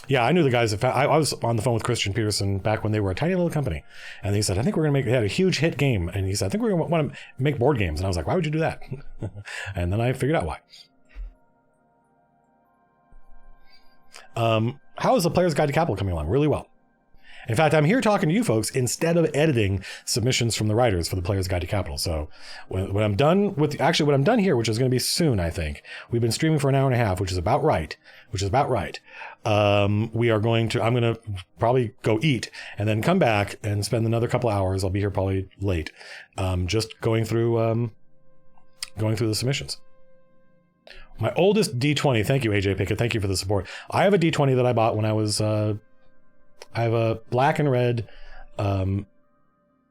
yeah, I knew the guys. I was on the phone with Christian Peterson back when they were a tiny little company. And he said, I think we're going to had a huge hit game. And he said, I think we're going to want to make board games. And I was like, why would you do that? And then I figured out why. How is the Player's Guide to Capital coming along? Really well. In fact, I'm here talking to you folks instead of editing submissions from the writers for the Player's Guide to Capital. So when I'm done with, actually what I'm done here, which is going to be soon, I think, we've been streaming for an hour and a half, which is about right. I'm going to probably go eat and then come back and spend another couple hours. I'll be here probably late. Just going through the submissions. My oldest D20. Thank you, AJ Pickett. Thank you for the support. I have a D20 that I bought when I was, I have a black and red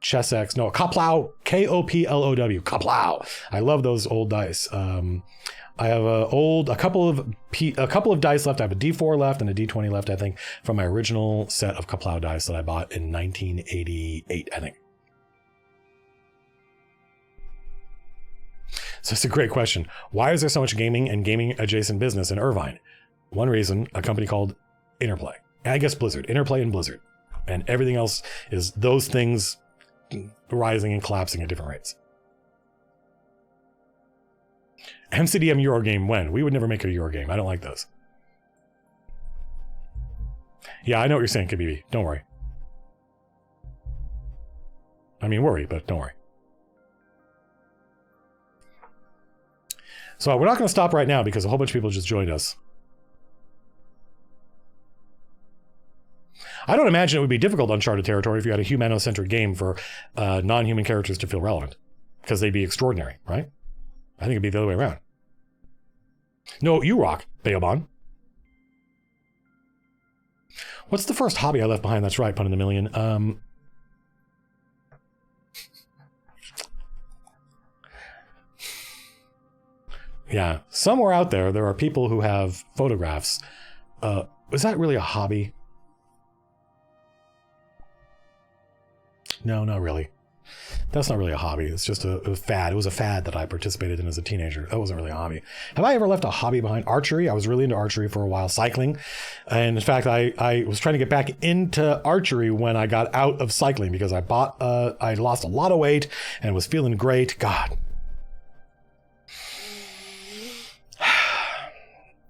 Chessex, no, Koplow, Koplow, Koplow. I love those old dice. I have a couple of dice left. I have a D4 left and a D20 left, I think, from my original set of Koplow dice that I bought in 1988, I think. So it's a great question. Why is there so much gaming and gaming adjacent business in Irvine? One reason, a company called Interplay. I guess Blizzard, Interplay and Blizzard. And everything else is those things rising and collapsing at different rates. MCDM Eurogame when? We would never make a Eurogame. I don't like those. Yeah, I know what you're saying, Kabibi. Don't worry. I mean, worry, but don't worry. So we're not going to stop right now because a whole bunch of people just joined us. I don't imagine it would be difficult uncharted territory if you had a humanocentric game for non-human characters to feel relevant, because they'd be extraordinary, right? I think it'd be the other way around. No, you rock, Beoban. What's the first hobby I left behind? That's right, pun in a million. Yeah, somewhere out there are people who have photographs. Is that really a hobby? No, not really. That's not really a hobby. It's just a fad. It was a fad that I participated in as a teenager. That wasn't really a hobby. Have I ever left a hobby behind? Archery. I was really into archery for a while. Cycling. And in fact, I was trying to get back into archery when I got out of cycling because I lost a lot of weight and was feeling great. God.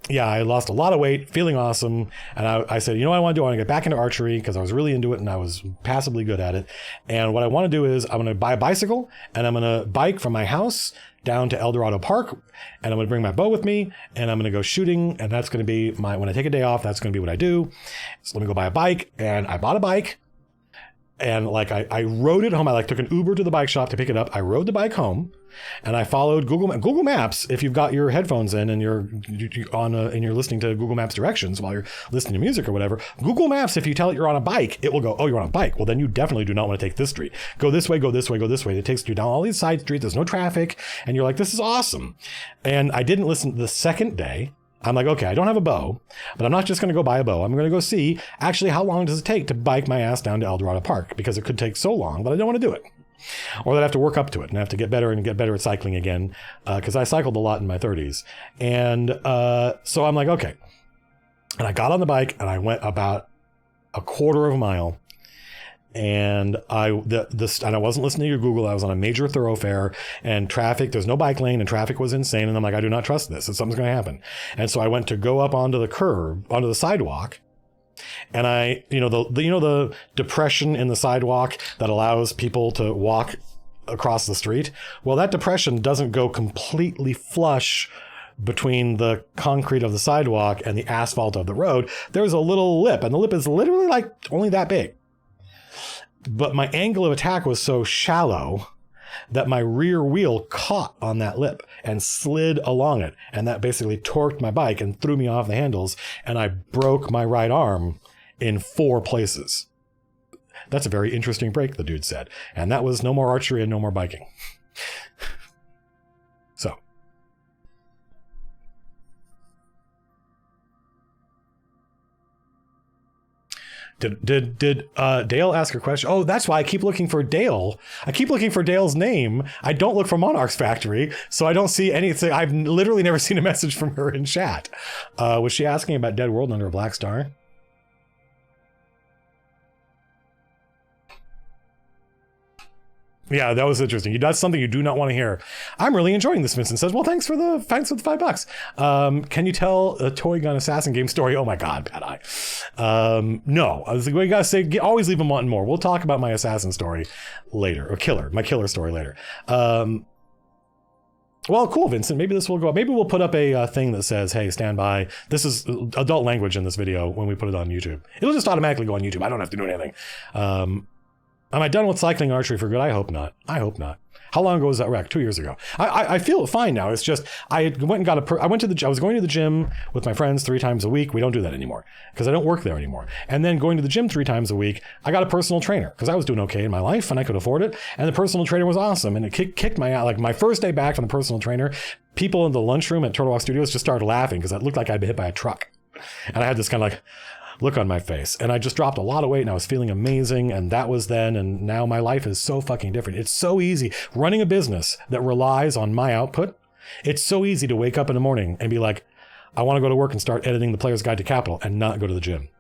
Yeah, I lost a lot of weight, feeling awesome. And I said, you know what I want to do? I want to get back into archery because I was really into it and I was passably good at it. And what I want to do is I'm going to buy a bicycle and I'm going to bike from my house down to El Dorado Park. And I'm going to bring my bow with me and I'm going to go shooting. And that's going to be when I take a day off, that's going to be what I do. So let me go buy a bike. And I bought a bike. And like I rode it home. I like took an Uber to the bike shop to pick it up. I rode the bike home, and I followed Google Maps. If you've got your headphones in and you're listening to Google Maps directions while you're listening to music or whatever, Google Maps, if you tell it you're on a bike, it will go, oh, you're on a bike. Well, then you definitely do not want to take this street. Go this way, go this way, go this way. It takes you down all these side streets. There's no traffic, and you're like, this is awesome. And I didn't listen the second day. I'm like, okay, I don't have a bow, but I'm not just going to go buy a bow. I'm going to go see actually how long does it take to bike my ass down to El Dorado Park, because it could take so long that I don't want to do it, or that I have to work up to it and I have to get better at cycling again, because I cycled a lot in my 30s. And so I'm like, okay. And I got on the bike and I went about a quarter of a mile. And I wasn't listening to Google. I was on a major thoroughfare, and traffic, there's no bike lane, and traffic was insane. And I'm like, I do not trust this. Something's going to happen. And so I went to go up onto the sidewalk, and the depression in the sidewalk that allows people to walk across the street. Well, that depression doesn't go completely flush between the concrete of the sidewalk and the asphalt of the road. There's a little lip, and the lip is literally like only that big. But my angle of attack was so shallow that my rear wheel caught on that lip and slid along it. And that basically torqued my bike and threw me off the handles. And I broke my right arm in 4 places. That's a very interesting break, the dude said. And that was no more archery and no more biking. So. Did Dale ask a question? Oh, that's why I keep looking for Dale. I keep looking for Dale's name. I don't look for Monarch's Factory, so I don't see anything. I've literally never seen a message from her in chat. Was she asking about Dead World Under a Black Star? Yeah, that was interesting. That's something you do not want to hear. I'm really enjoying this. Vincent says, well, thanks for the $5. Can you tell a Toy Gun Assassin game story? Oh my God, bad eye. No, I was like, well, you gotta say, always leave them wanting more. We'll talk about my assassin story later, or my killer story later. Well, cool, Vincent. Maybe this will go up. Maybe we'll put up a thing that says, hey, stand by. This is adult language in this video when we put it on YouTube. It'll just automatically go on YouTube. I don't have to do anything. Am I done with cycling archery for good? I hope not. I hope not. How long ago was that wreck? 2 years ago. I feel fine now. It's just I went and got I was going to the gym with my friends 3 times a week. We don't do that anymore because I don't work there anymore. And then going to the gym 3 times a week, I got a personal trainer because I was doing okay in my life and I could afford it. And the personal trainer was awesome, and it kicked my ass. Like my first day back from the personal trainer, people in the lunchroom at Turtle Walk Studios just started laughing because it looked like I'd been hit by a truck, and I had this kind of like look on my face, and I just dropped a lot of weight and I was feeling amazing. And that was then, and now my life is so fucking different. It's so easy running a business that relies on my output. It's so easy to wake up in the morning and be like, I want to go to work and start editing the Player's Guide to Capital and not go to the gym.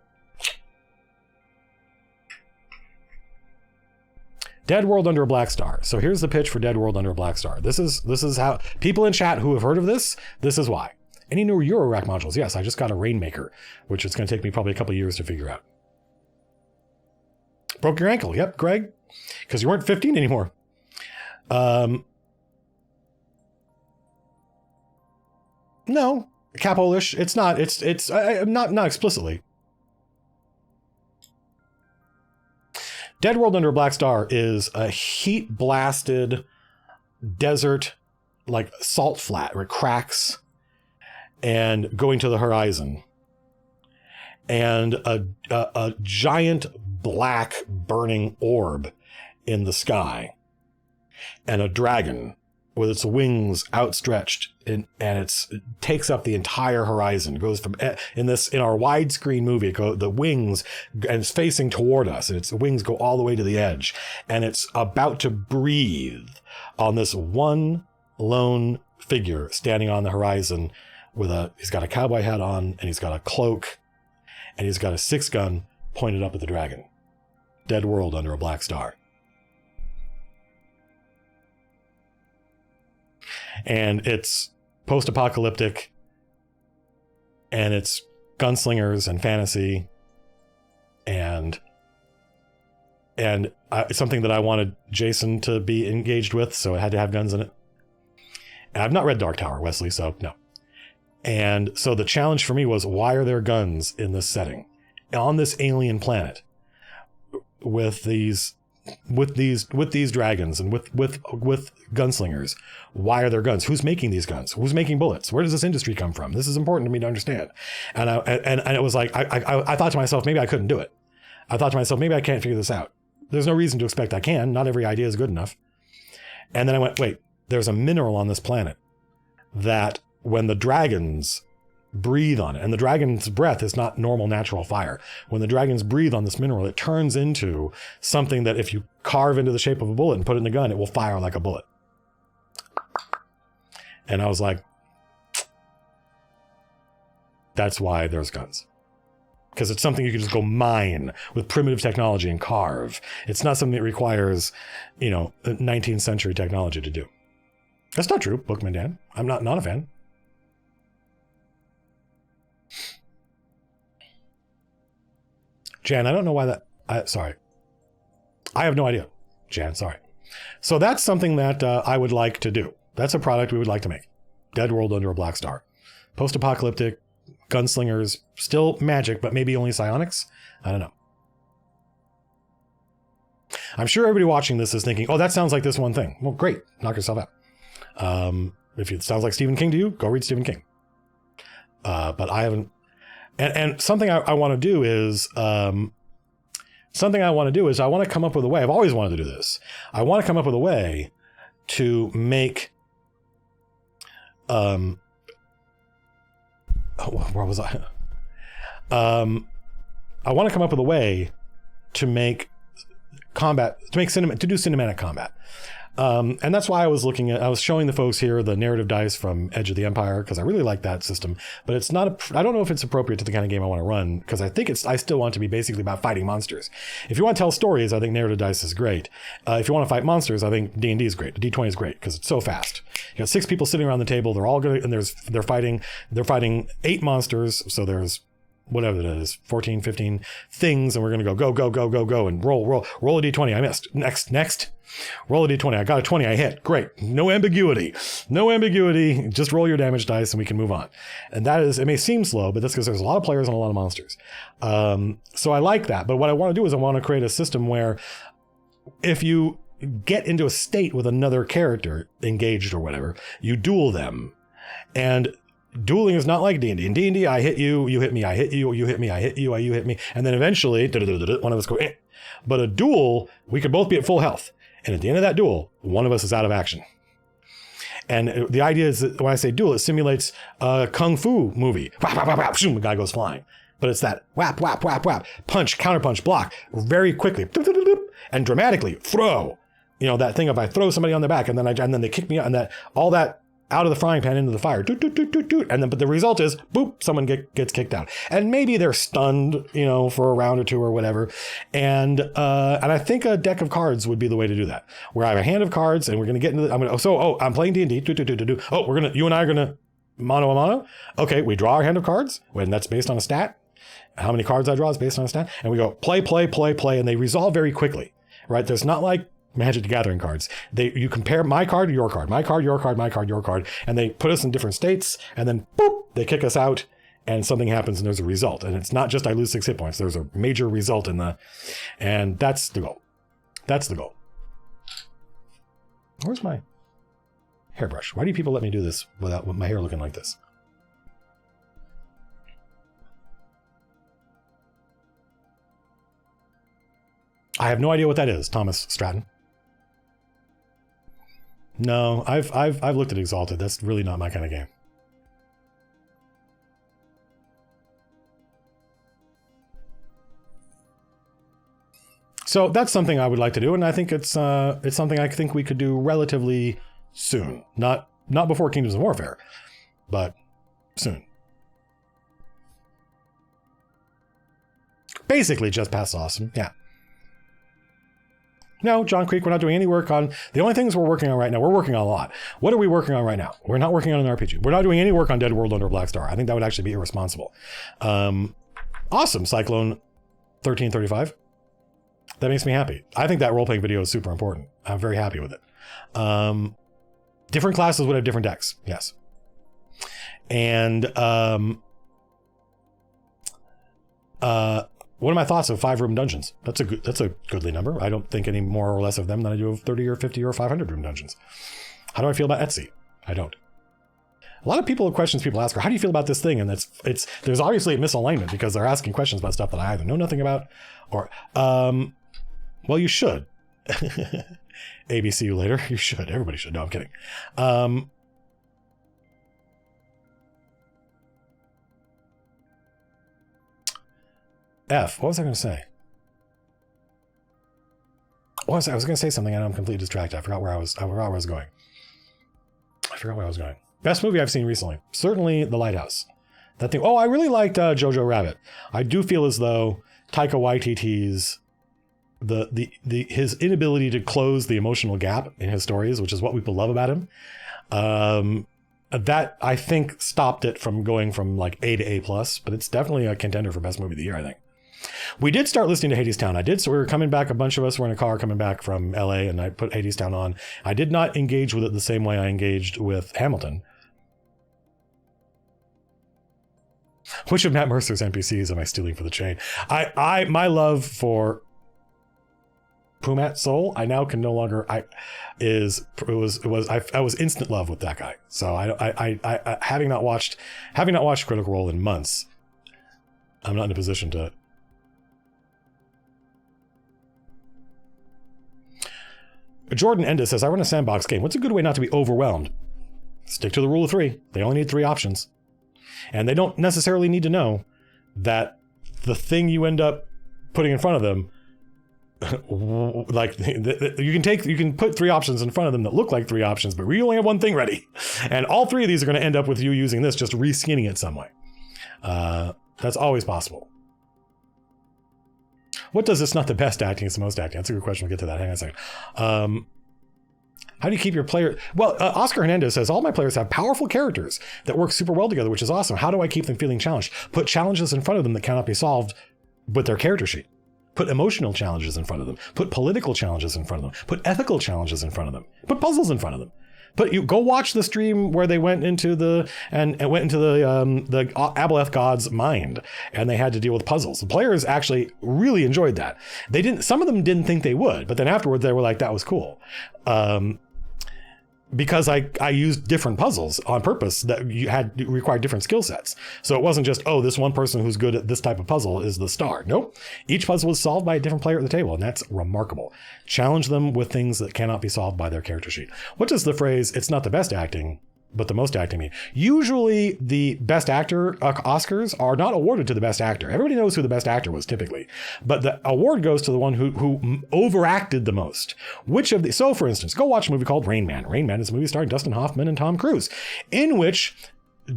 Dead World Under a Black Star. So here's the pitch for Dead World Under a Black Star. This is how people in chat who have heard of this is why. Any new Eurorack modules? Yes, I just got a Rainmaker, which is going to take me probably a couple of years to figure out. Broke your ankle. Yep, Greg. Because you weren't 15 anymore. No, Capolish. It's not. It's not explicitly. Dead World Under a Black Star is a heat-blasted desert, like salt flat, where it cracks and going to the horizon, and a giant black burning orb in the sky, and a dragon with its wings outstretched, and it takes up the entire horizon. It goes from in our widescreen movie, the wings, and it's facing toward us, and its wings go all the way to the edge, and it's about to breathe on this one lone figure standing on the horizon. He's got a cowboy hat on, and he's got a cloak, and he's got a 6-gun pointed up at the dragon. Dead World Under a Black Star. And it's post-apocalyptic, and it's gunslingers and fantasy, and it's something that I wanted Jason to be engaged with, so it had to have guns in it. And I've not read Dark Tower, Wesley, so no. And so the challenge for me was, why are there guns in this setting on this alien planet? these dragons and with gunslingers. Why are there guns? Who's making these guns? Who's making bullets? Where does this industry come from? This is important to me to understand. And it was like I thought to myself, maybe I couldn't do it. I thought to myself, maybe I can't figure this out. There's no reason to expect I can. Not every idea is good enough. And then I went, wait, there's a mineral on this planet that when the dragons breathe on it, and the dragon's breath is not normal natural fire. When the dragons breathe on this mineral, it turns into something that if you carve into the shape of a bullet and put it in a gun, it will fire like a bullet. And I was like, that's why there's guns. Because it's something you can just go mine with primitive technology and carve. It's not something that requires, 19th century technology to do. That's not true, Bookman Dan. I'm not a fan. Jan, I don't know why that... sorry. I have no idea. Jan, sorry. So that's something that I would like to do. That's a product we would like to make. Dead World Under a Black Star. Post-apocalyptic, gunslingers, still magic, but maybe only psionics? I don't know. I'm sure everybody watching this is thinking, oh, that sounds like this one thing. Well, great. Knock yourself out. If it sounds like Stephen King to you, go read Stephen King. But I haven't... And something I want to do is... I want to come up with a way. I've always wanted to do this. I want to come up with a way to make... where was I? I want to come up with a way to make combat, to do cinematic combat. And that's why I was showing the folks here the narrative dice from Edge of the Empire, because I really like that system, but it's not, I don't know if it's appropriate to the kind of game I want to run, because I think I still want to be basically about fighting monsters. If you want to tell stories, I think narrative dice is great. If you want to fight monsters, I think D&D is great. The D20 is great because it's so fast. You got 6 people sitting around the table. They're all good, and they're fighting 8 monsters. So there's whatever it is, 14, 15 things, and we're going to go, and roll a D20. I missed. Next. Roll a D20. I got a 20. I hit. Great. No ambiguity. Just roll your damage dice and we can move on. And that is, it may seem slow, but that's because there's a lot of players and a lot of monsters. So I like that. But what I want to do is I want to create a system where if you get into a state with another character engaged or whatever, you duel them. And dueling is not like D&D. In D&D, I hit you, you hit me, I hit you, you hit me, I hit you, you hit me. And then eventually, one of us go, eh. But a duel, we could both be at full health. And at the end of that duel, one of us is out of action. And the idea is that when I say duel, it simulates a kung fu movie. Whap, whap, whap, whap, shoom, the guy goes flying. But it's that whap, whap, whap, whap, punch, counterpunch, block, very quickly, and dramatically throw. That thing of I throw somebody on their back and then they kick me out, and that all that out of the frying pan into the fire, but the result is, boop, someone gets kicked out, and maybe they're stunned, for a round or two or whatever, and I think a deck of cards would be the way to do that, where I have a hand of cards, and we're going to get into I'm playing D&D, you and I are gonna mano a mano. Okay, we draw our hand of cards, and that's based on a stat. How many cards I draw is based on a stat, and we go play, and they resolve very quickly, right? There's not like Magic the Gathering cards. You compare my card to your card, my card, your card, my card, your card, and they put us in different states, and then boop, they kick us out, and something happens, and there's a result. And it's not just I lose 6 hit points. There's a major result and that's the goal. Where's my hairbrush? Why do people let me do this without my hair looking like this? I have no idea what that is, Thomas Stratton. No, I've looked at Exalted. That's really not my kind of game. So that's something I would like to do, and I think it's something I think we could do relatively soon. Not before Kingdoms of Warfare, but soon. Basically, just past awesome. Yeah. No, John Creek, we're not doing any work on... The only things we're working on right now, we're working on a lot. What are we working on right now? We're not working on an RPG. We're not doing any work on Dead World Under Black Star. I think that would actually be irresponsible. Awesome, Cyclone 1335. That makes me happy. I think that role-playing video is super important. I'm very happy with it. Different classes would have different decks, yes. And What are my thoughts of 5-room dungeons? That's a goodly number. I don't think any more or less of them than I do of 30 or 50 or 500 room dungeons. How do I feel about Etsy? I don't. A lot of questions people ask are, how do you feel about this thing? And there's obviously a misalignment because they're asking questions about stuff that I either know nothing about or, well, you should. ABC you later. You should. Everybody should. No, I'm kidding. What was I going to say? I was going to say something and I'm completely distracted. I forgot where I was going. Best movie I've seen recently. Certainly The Lighthouse. That thing. Oh, I really liked Jojo Rabbit. I do feel as though Taika Waititi's his inability to close the emotional gap in his stories, which is what people love about him, that I think stopped it from going from like A to A+, but it's definitely a contender for best movie of the year, I think. We did start listening to Hadestown. So we were coming back, a bunch of us were in a car coming back from LA, and I put Hadestown on. I did not engage with it the same way I engaged with Hamilton. Which of Matt Mercer's NPCs am I stealing for the chain? My love for Pumat Soul, I now can no longer. I was instant love with that guy. So I having not watched Critical Role in months, I'm not in a position to. Jordan Enda says, I run a sandbox game. What's a good way not to be overwhelmed? Stick to the rule of 3. They only need 3 options. And they don't necessarily need to know that the thing you end up putting in front of them, like you can put 3 options in front of them that look like 3 options, but we only have one thing ready. And all 3 of these are going to end up with you using this, just reskinning it some way. That's always possible. What does it's not the best acting, it's the most acting? That's a good question. We'll get to that. Hang on a second. How do you keep your player? Well, Oscar Hernandez says, all my players have powerful characters that work super well together, which is awesome. How do I keep them feeling challenged? Put challenges in front of them that cannot be solved with their character sheet. Put emotional challenges in front of them. Put political challenges in front of them. Put ethical challenges in front of them. Put puzzles in front of them. But you go watch the stream where they went into the Aboleth god's mind, and they had to deal with puzzles. The players actually really enjoyed that. Some of them didn't think they would, but then afterwards they were like, that was cool. Because I used different puzzles on purpose that required different skill sets. So it wasn't just, oh, this one person who's good at this type of puzzle is the star. Nope. Each puzzle was solved by a different player at the table, and that's remarkable. Challenge them with things that cannot be solved by their character sheet. What does the phrase, it's not the best acting, but the most acting mean? Usually the best actor Oscars are not awarded to the best actor. Everybody knows who the best actor was typically, but the award goes to the one who overacted the most. So for instance, go watch a movie called Rain Man. Rain Man is a movie starring Dustin Hoffman and Tom Cruise, in which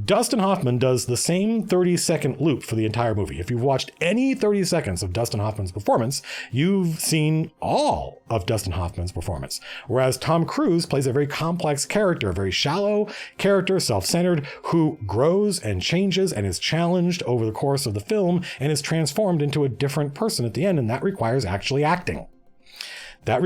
Dustin Hoffman does the same 30-second loop for the entire movie. If you've watched any 30 seconds of Dustin Hoffman's performance, you've seen all of Dustin Hoffman's performance. Whereas Tom Cruise plays a very complex character, a very shallow character, self-centered, who grows and changes and is challenged over the course of the film and is transformed into a different person at the end, and that requires actually acting. It's not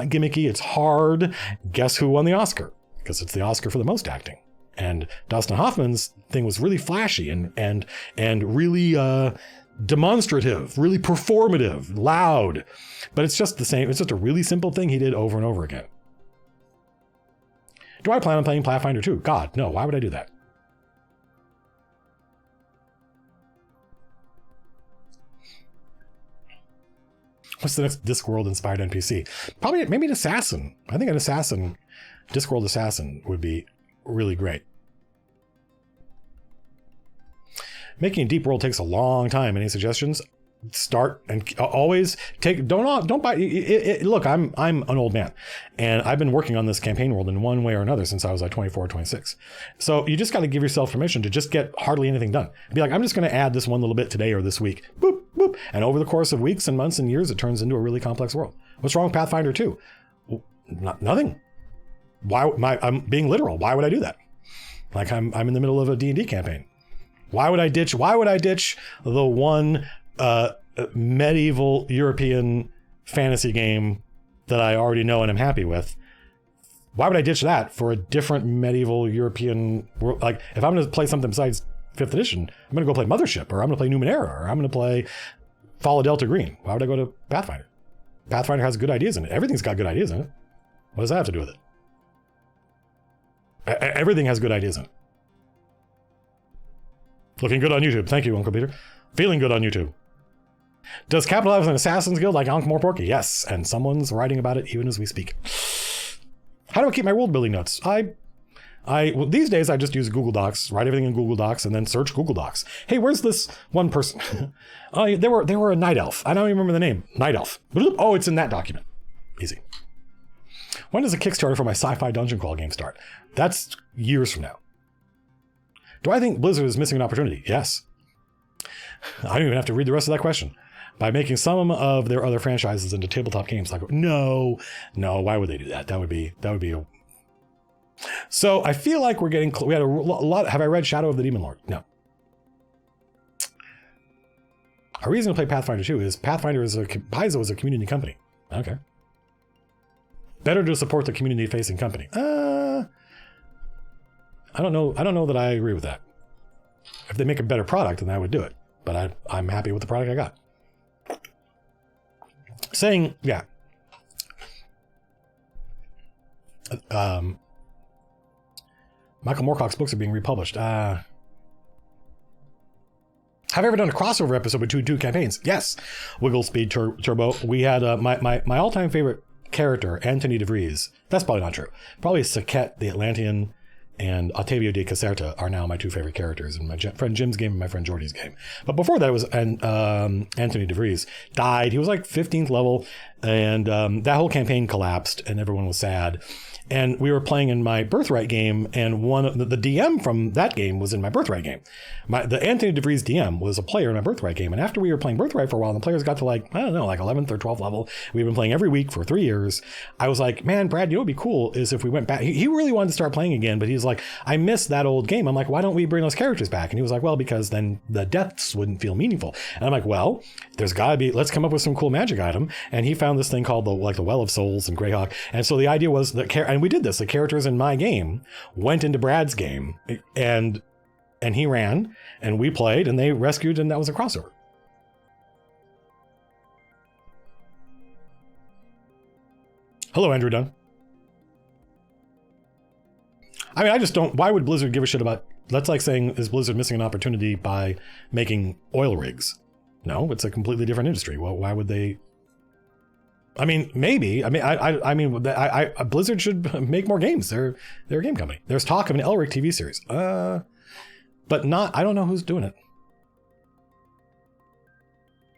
gimmicky, it's hard. Guess who won the Oscar? Because it's the Oscar for the most acting. And Dustin Hoffman's thing was really flashy and really demonstrative, really performative, loud. But it's just the same. It's just a really simple thing he did over and over again. Do I plan on playing Pathfinder 2? God, no. Why would I do that? What's the next Discworld-inspired NPC? Maybe an assassin. I think an assassin, Discworld assassin, would be really great. Making a deep world takes a long time. Any suggestions? Start and always take. Don't buy. Look, I'm an old man, and I've been working on this campaign world in one way or another since I was like 24 or 26. So you just got to give yourself permission to just get hardly anything done. Be like, I'm just going to add this one little bit today or this week. Boop boop, and over the course of weeks and months and years, it turns into a really complex world. What's wrong with Pathfinder 2? Nothing. I'm being literal. Why would I do that? Like I'm in the middle of a D&D campaign. Why would I ditch the one medieval European fantasy game that I already know and am happy with? Why would I ditch that for a different medieval European world? Like if I'm going to play something besides 5th edition. I'm going to go play Mothership, or I'm going to play Numenera, or I'm going to play Fall of Delta Green. Why would I go to Pathfinder? Pathfinder has good ideas in it. Everything's got good ideas in it. What does that have to do with it? Everything has good ideas in it. Looking good on YouTube. Thank you, Uncle Peter. Feeling good on YouTube. Does Capital have an Assassin's Guild like Ankh-Morporky? Yes, and someone's writing about it even as we speak. How do I keep my world building notes? Well, these days I just use Google Docs, write everything in Google Docs, and then search Google Docs. Hey, where's this one person? They were a night elf. I don't even remember the name. Night elf. Oh, it's in that document. Easy. When does a Kickstarter for my sci-fi dungeon crawl game start? That's years from now. Do I think Blizzard is missing an opportunity? Yes. I don't even have to read the rest of that question. By making some of their other franchises into tabletop games. Like, no, why would they do that? That would be a... So I feel like we're getting, we had a lot. Have I read Shadow of the Demon Lord? No. A reason to play Pathfinder 2 is Pathfinder Paizo is a community company. Okay. Better to support the community facing company. I don't know that I agree with that. If they make a better product, then I would do it. But I'm happy with the product I got. Saying, yeah. Michael Moorcock's books are being republished. Have I ever done a crossover episode between two campaigns? Yes. Wiggle Speed Turbo. We had my all-time favorite character, Anthony DeVries. That's probably not true. Probably Saket, the Atlantean, and Ottavio de Caserta are now my two favorite characters in my friend Jim's game and my friend Jordy's game. But before that was Anthony DeVries died. He was like 15th level, and that whole campaign collapsed, and everyone was sad. And we were playing in my Birthright game, and one of the DM from that game was in my Birthright game. The Anthony DeVries DM was a player in my Birthright game. And after we were playing Birthright for a while, and the players got to like 11th or 12th level. We've been playing every week for 3 years. I was like, man, Brad, you know what would be cool is if we went back. He really wanted to start playing again, but he's like, I miss that old game. I'm like, why don't we bring those characters back? And he was like, well, because then the deaths wouldn't feel meaningful. And I'm like, well, there's got to be, let's come up with some cool magic item. And he found this thing called the Well of Souls and Greyhawk. And so the idea was that, and we did this, the characters in my game went into Brad's game, and he ran, and we played, and they rescued, and that was a crossover. Hello, Andrew Dunn. I mean, I just don't, why would Blizzard give a shit about, that's like saying, is Blizzard missing an opportunity by making oil rigs? No, it's a completely different industry. Well, why would they? I mean, maybe. I mean, Blizzard should make more games. They're a game company. There's talk of an Elric TV series. But not, I don't know who's doing it.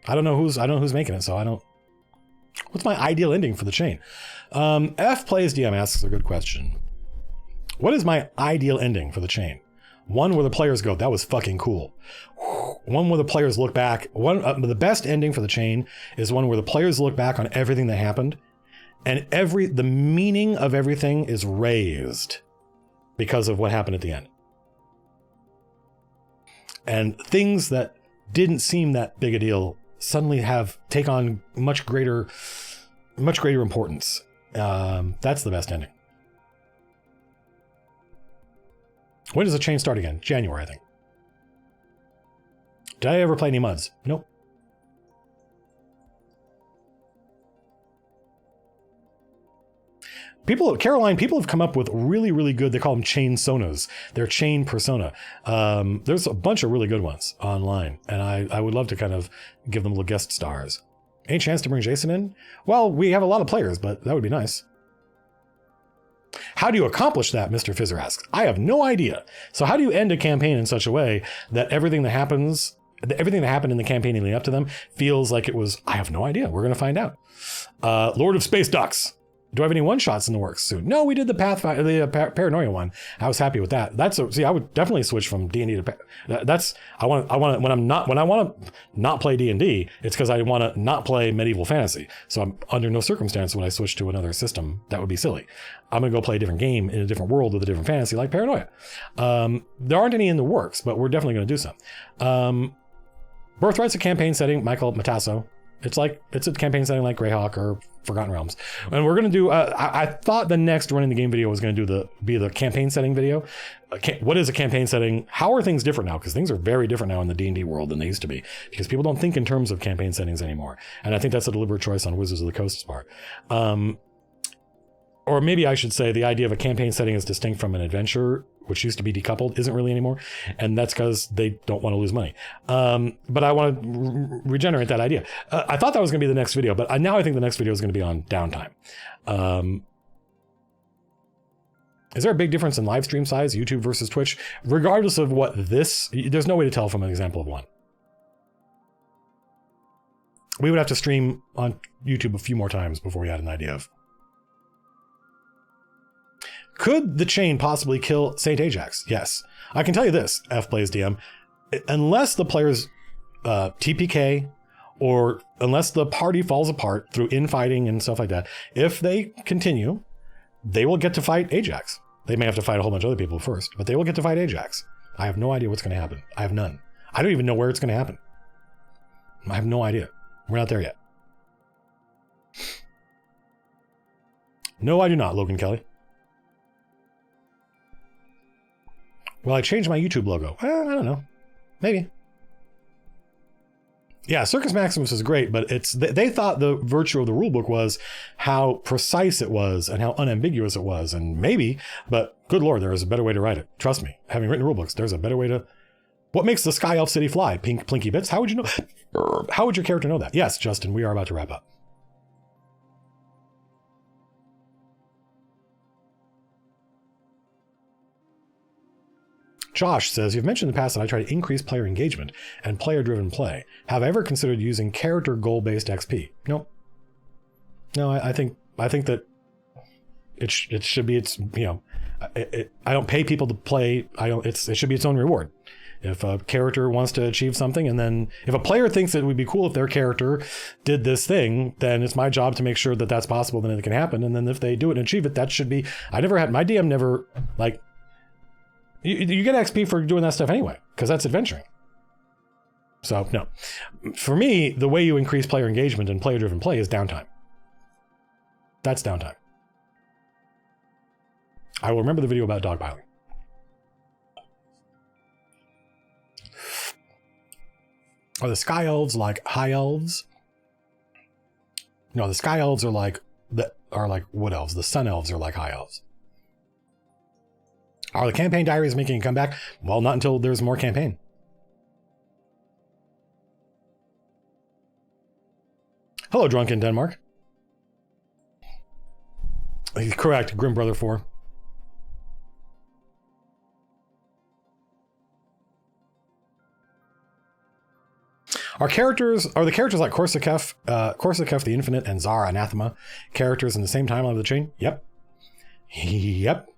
I don't know who's making it, so I don't. What's my ideal ending for the chain? F Plays DM asks a good question. What is my ideal ending for the chain? One where the players go, that was fucking cool. One where the players look back. The best ending for the chain is one where the players look back on everything that happened, and the meaning of everything is raised because of what happened at the end. And things that didn't seem that big a deal suddenly take on much greater importance. That's the best ending. When does the chain start again? January, I think. Did I ever play any MUDs? Nope. Caroline, people have come up with really, really good, they call them chain sonas. They're chain persona. There's a bunch of really good ones online, and I would love to kind of give them little guest stars. Any chance to bring Jason in? Well, we have a lot of players, but that would be nice. How do you accomplish that, Mr. Fizzer asks. I have no idea. So how do you end a campaign in such a way that everything that happened in the campaign leading up to them feels like it was, I have no idea. We're going to find out. Lord of Space Ducks. Do I have any one-shots in the works soon? No, we did the Paranoia one. I was happy with that. I would definitely switch from D&D to when I want to not play D&D, it's because I want to not play medieval fantasy. So I'm under no circumstance would I switch to another system. That would be silly. I'm going to go play a different game in a different world with a different fantasy like Paranoia. There aren't any in the works, but we're definitely going to do some. Birthright's a campaign setting. Michael Matasso. It's a campaign setting like Greyhawk or Forgotten Realms. And we're going to do, I thought the next running the game video was going to be the campaign setting video. What is a campaign setting? How are things different now? Because things are very different now in the D&D world than they used to be. Because people don't think in terms of campaign settings anymore. And I think that's a deliberate choice on Wizards of the Coast's part. Or maybe I should say the idea of a campaign setting is distinct from an adventure, which used to be decoupled, isn't really anymore. And that's because they don't want to lose money. But I want to regenerate that idea. I thought that was going to be the next video, but now I think the next video is going to be on downtime. Is there a big difference in live stream size, YouTube versus Twitch? Regardless of there's no way to tell from an example of one. We would have to stream on YouTube a few more times before we had an idea of. Could the chain possibly kill Saint Ajax? Yes. I can tell you this, F Plays DM. Unless the players TPK or unless the party falls apart through infighting and stuff like that, if they continue, they will get to fight Ajax. They may have to fight a whole bunch of other people first, but they will get to fight Ajax. I have no idea what's going to happen. I have none. I don't even know where it's going to happen. I have no idea. We're not there yet. No, I do not, Logan Kelly. Well, I changed my YouTube logo. I don't know. Maybe. Yeah, Circus Maximus is great, but they thought the virtue of the rulebook was how precise it was and how unambiguous it was. And maybe, but good Lord, there is a better way to write it. Trust me, having written rulebooks, there's a better way to... What makes the Sky Elf City fly? Pink Plinky Bits? How would you know? How would your character know that? Yes, Justin, we are about to wrap up. Josh says, you've mentioned in the past that I try to increase player engagement and player-driven play. Have I ever considered using character goal-based XP? No. No, I think that it should be I don't pay people to play. It should be its own reward. If a character wants to achieve something, and then if a player thinks it would be cool if their character did this thing, then it's my job to make sure that that's possible, then it can happen. And then if they do it and achieve it, that should be, my DM never, you get XP for doing that stuff anyway, because that's adventuring. So, no. For me, the way you increase player engagement and player-driven play is downtime. That's downtime. I will remember the video about dogpiling. Are the Sky Elves like High Elves? No, the Sky Elves are like Wood Elves. The Sun Elves are like High Elves. Are the campaign diaries making a comeback? Well, not until there's more campaign. Hello, Drunken Denmark. He's correct, Grim Brother 4. Are the characters like Korsakef the Infinite and Zara Anathema characters in the same timeline of the chain? Yep. Yep.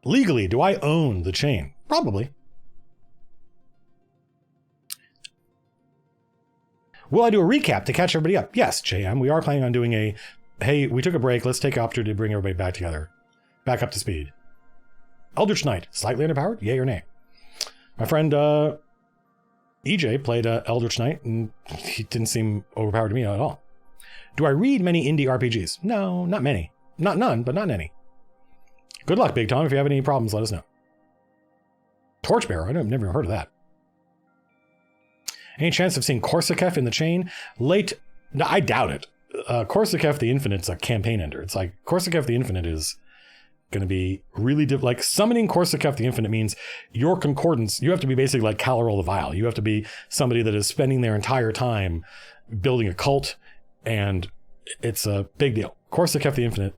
Legally, do I own the chain? Probably. Will I do a recap to catch everybody up? Yes, JM. We are planning on doing hey, we took a break. Let's take an opportunity to bring everybody back together. Back up to speed. Eldritch Knight, slightly underpowered? Yay or nay? My friend EJ played Eldritch Knight, and he didn't seem overpowered to me at all. Do I read many indie RPGs? No, not many. Not none, but not any. Good luck, Big Tom. If you have any problems, let us know. Torchbearer, I've never heard of that. Any chance of seeing Korsakef in the chain? No, I doubt it. Korsakef the Infinite's a campaign ender. It's like Korsakef the Infinite is going to be really like summoning Korsakef the Infinite means your concordance. You have to be basically like Calarol the Vile. You have to be somebody that is spending their entire time building a cult, and it's a big deal. Korsakef the Infinite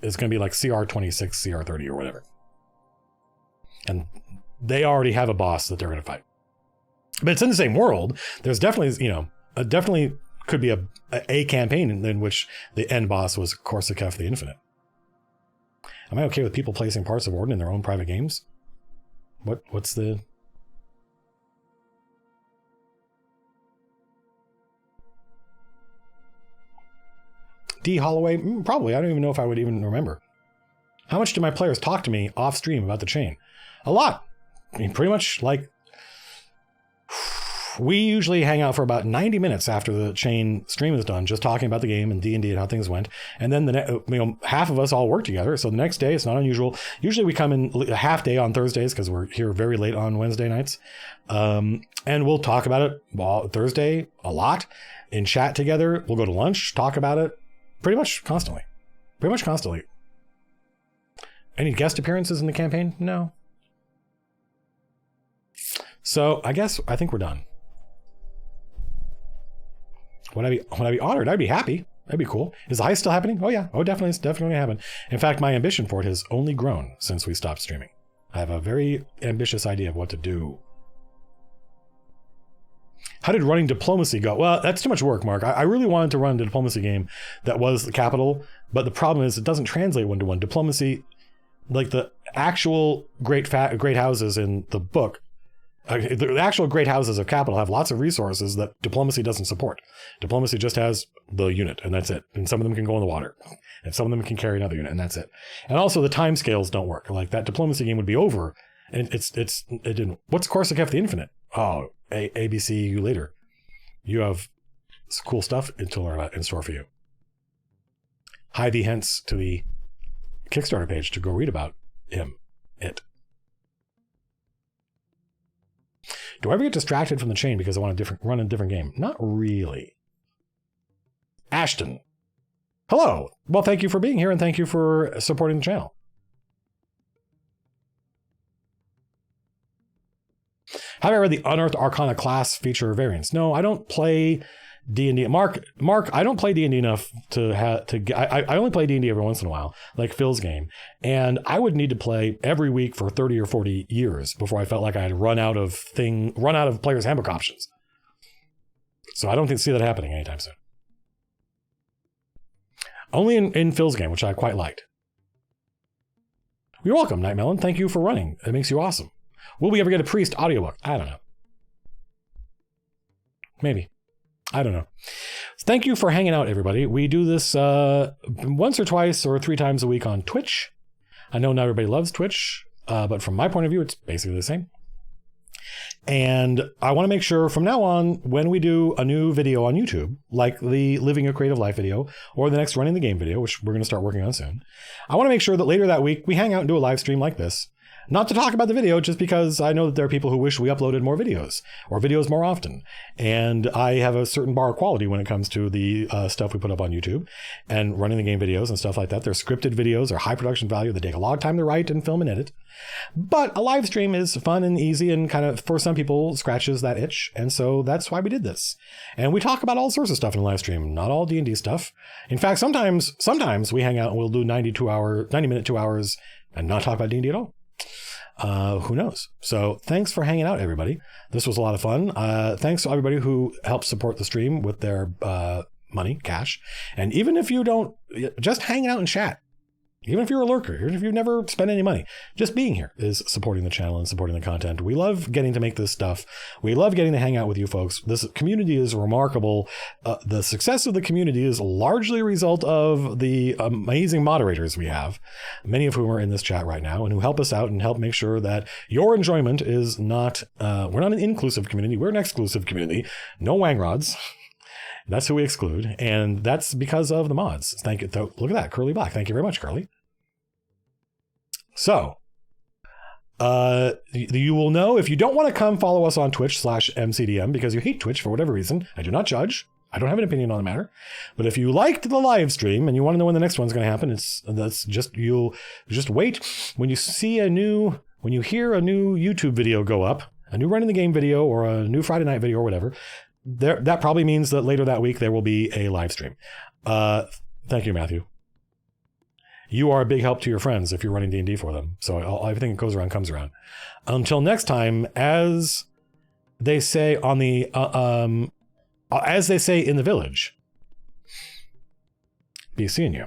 is going to be like CR26, CR30 or whatever. And they already have a boss that they're going to fight. But it's in the same world. There's definitely, definitely could be a campaign in which the end boss was Korsakef the Infinite. Am I okay with people placing parts of Orden in their own private games? What's the... D. Holloway? Probably. I don't even know if I would even remember. How much do my players talk to me off stream about the chain? A lot. I mean, pretty much like we usually hang out for about 90 minutes after the chain stream is done, just talking about the game and D&D and how things went. And then half of us all work together. So the next day, it's not unusual. Usually we come in a half day on Thursdays because we're here very late on Wednesday nights. And we'll talk about it Thursday a lot in chat together. We'll go to lunch, talk about it pretty much constantly. Any guest appearances in the campaign? No. So I think we're done. Would I be honored? I'd be happy. That'd be cool. Is the heist still happening? Oh yeah. Oh, definitely. It's definitely going to happen. In fact, my ambition for it has only grown since we stopped streaming. I have a very ambitious idea of what to do. How did running diplomacy go? Well, that's too much work, Mark. I really wanted to run a diplomacy game that was the capital, but the problem is it doesn't translate one-to-one. Diplomacy, like the actual great houses in the book, the actual great houses of capital have lots of resources that diplomacy doesn't support. Diplomacy just has the unit, and that's it. And some of them can go in the water, and some of them can carry another unit, and that's it. And also the time scales don't work. Like that diplomacy game would be over, and it didn't. What's Corsica the Infinite? Oh, ABC you later. You have some cool stuff in store for you. Hi thee hence to the Kickstarter page to go read about it. Do I ever get distracted from the chain because I want to run a different game? Not really. Ashton. Hello. Well, thank you for being here and thank you for supporting the channel. Have I read the Unearthed Arcana class feature variants? No, I don't play D&D. Mark, I don't play D&D enough I only play D&D every once in a while, like Phil's game. And I would need to play every week for 30 or 40 years before I felt like I had run out of player's handbook options. So I don't see that happening anytime soon. Only in Phil's game, which I quite liked. You're welcome, Night Melon. Thank you for running. It makes you awesome. Will we ever get a Priest audiobook? I don't know. Maybe. I don't know. Thank you for hanging out, everybody. We do this once or twice or 3 times a week on Twitch. I know not everybody loves Twitch, but from my point of view, it's basically the same. And I want to make sure from now on, when we do a new video on YouTube, like the Living a Creative Life video or the next Running the Game video, which we're going to start working on soon, I want to make sure that later that week we hang out and do a live stream like this. Not to talk about the video, just because I know that there are people who wish we uploaded more videos or videos more often. And I have a certain bar of quality when it comes to the stuff we put up on YouTube and Running the Game videos and stuff like that. They're scripted videos, they're high production value. They take a long time to write and film and edit. But a live stream is fun and easy and kind of, for some people, scratches that itch. And so that's why we did this. And we talk about all sorts of stuff in the live stream, not all D&D stuff. In fact, sometimes we hang out and we'll do 90 minute 2 hours and not talk about D&D at all. Who knows? So thanks for hanging out, everybody. This was a lot of fun. Thanks to everybody who helps support the stream with their money, cash. And even if you don't, just hanging out and chat. Even if you're a lurker, even if you've never spent any money, just being here is supporting the channel and supporting the content. We love getting to make this stuff. We love getting to hang out with you folks. This community is remarkable. The success of the community is largely a result of the amazing moderators we have, many of whom are in this chat right now and who help us out and help make sure that your enjoyment is not, we're not an inclusive community. We're an exclusive community. No wang rods. That's who we exclude. And that's because of the mods. Thank you. Look at that. Curly Black. Thank you very much, Curly. So, you will know if you don't want to come follow us on Twitch/MCDM because you hate Twitch for whatever reason. I do not judge. I don't have an opinion on the matter. But if you liked the live stream and you want to know when the next one's going to happen, you'll just wait. When you hear a new YouTube video go up, a new Running the Game video or a new Friday night video or whatever, that probably means that later that week there will be a live stream. Thank you, Matthew. You are a big help to your friends if you're running D&D for them. So everything that goes around comes around. Until next time, as they say in the village, be seeing you.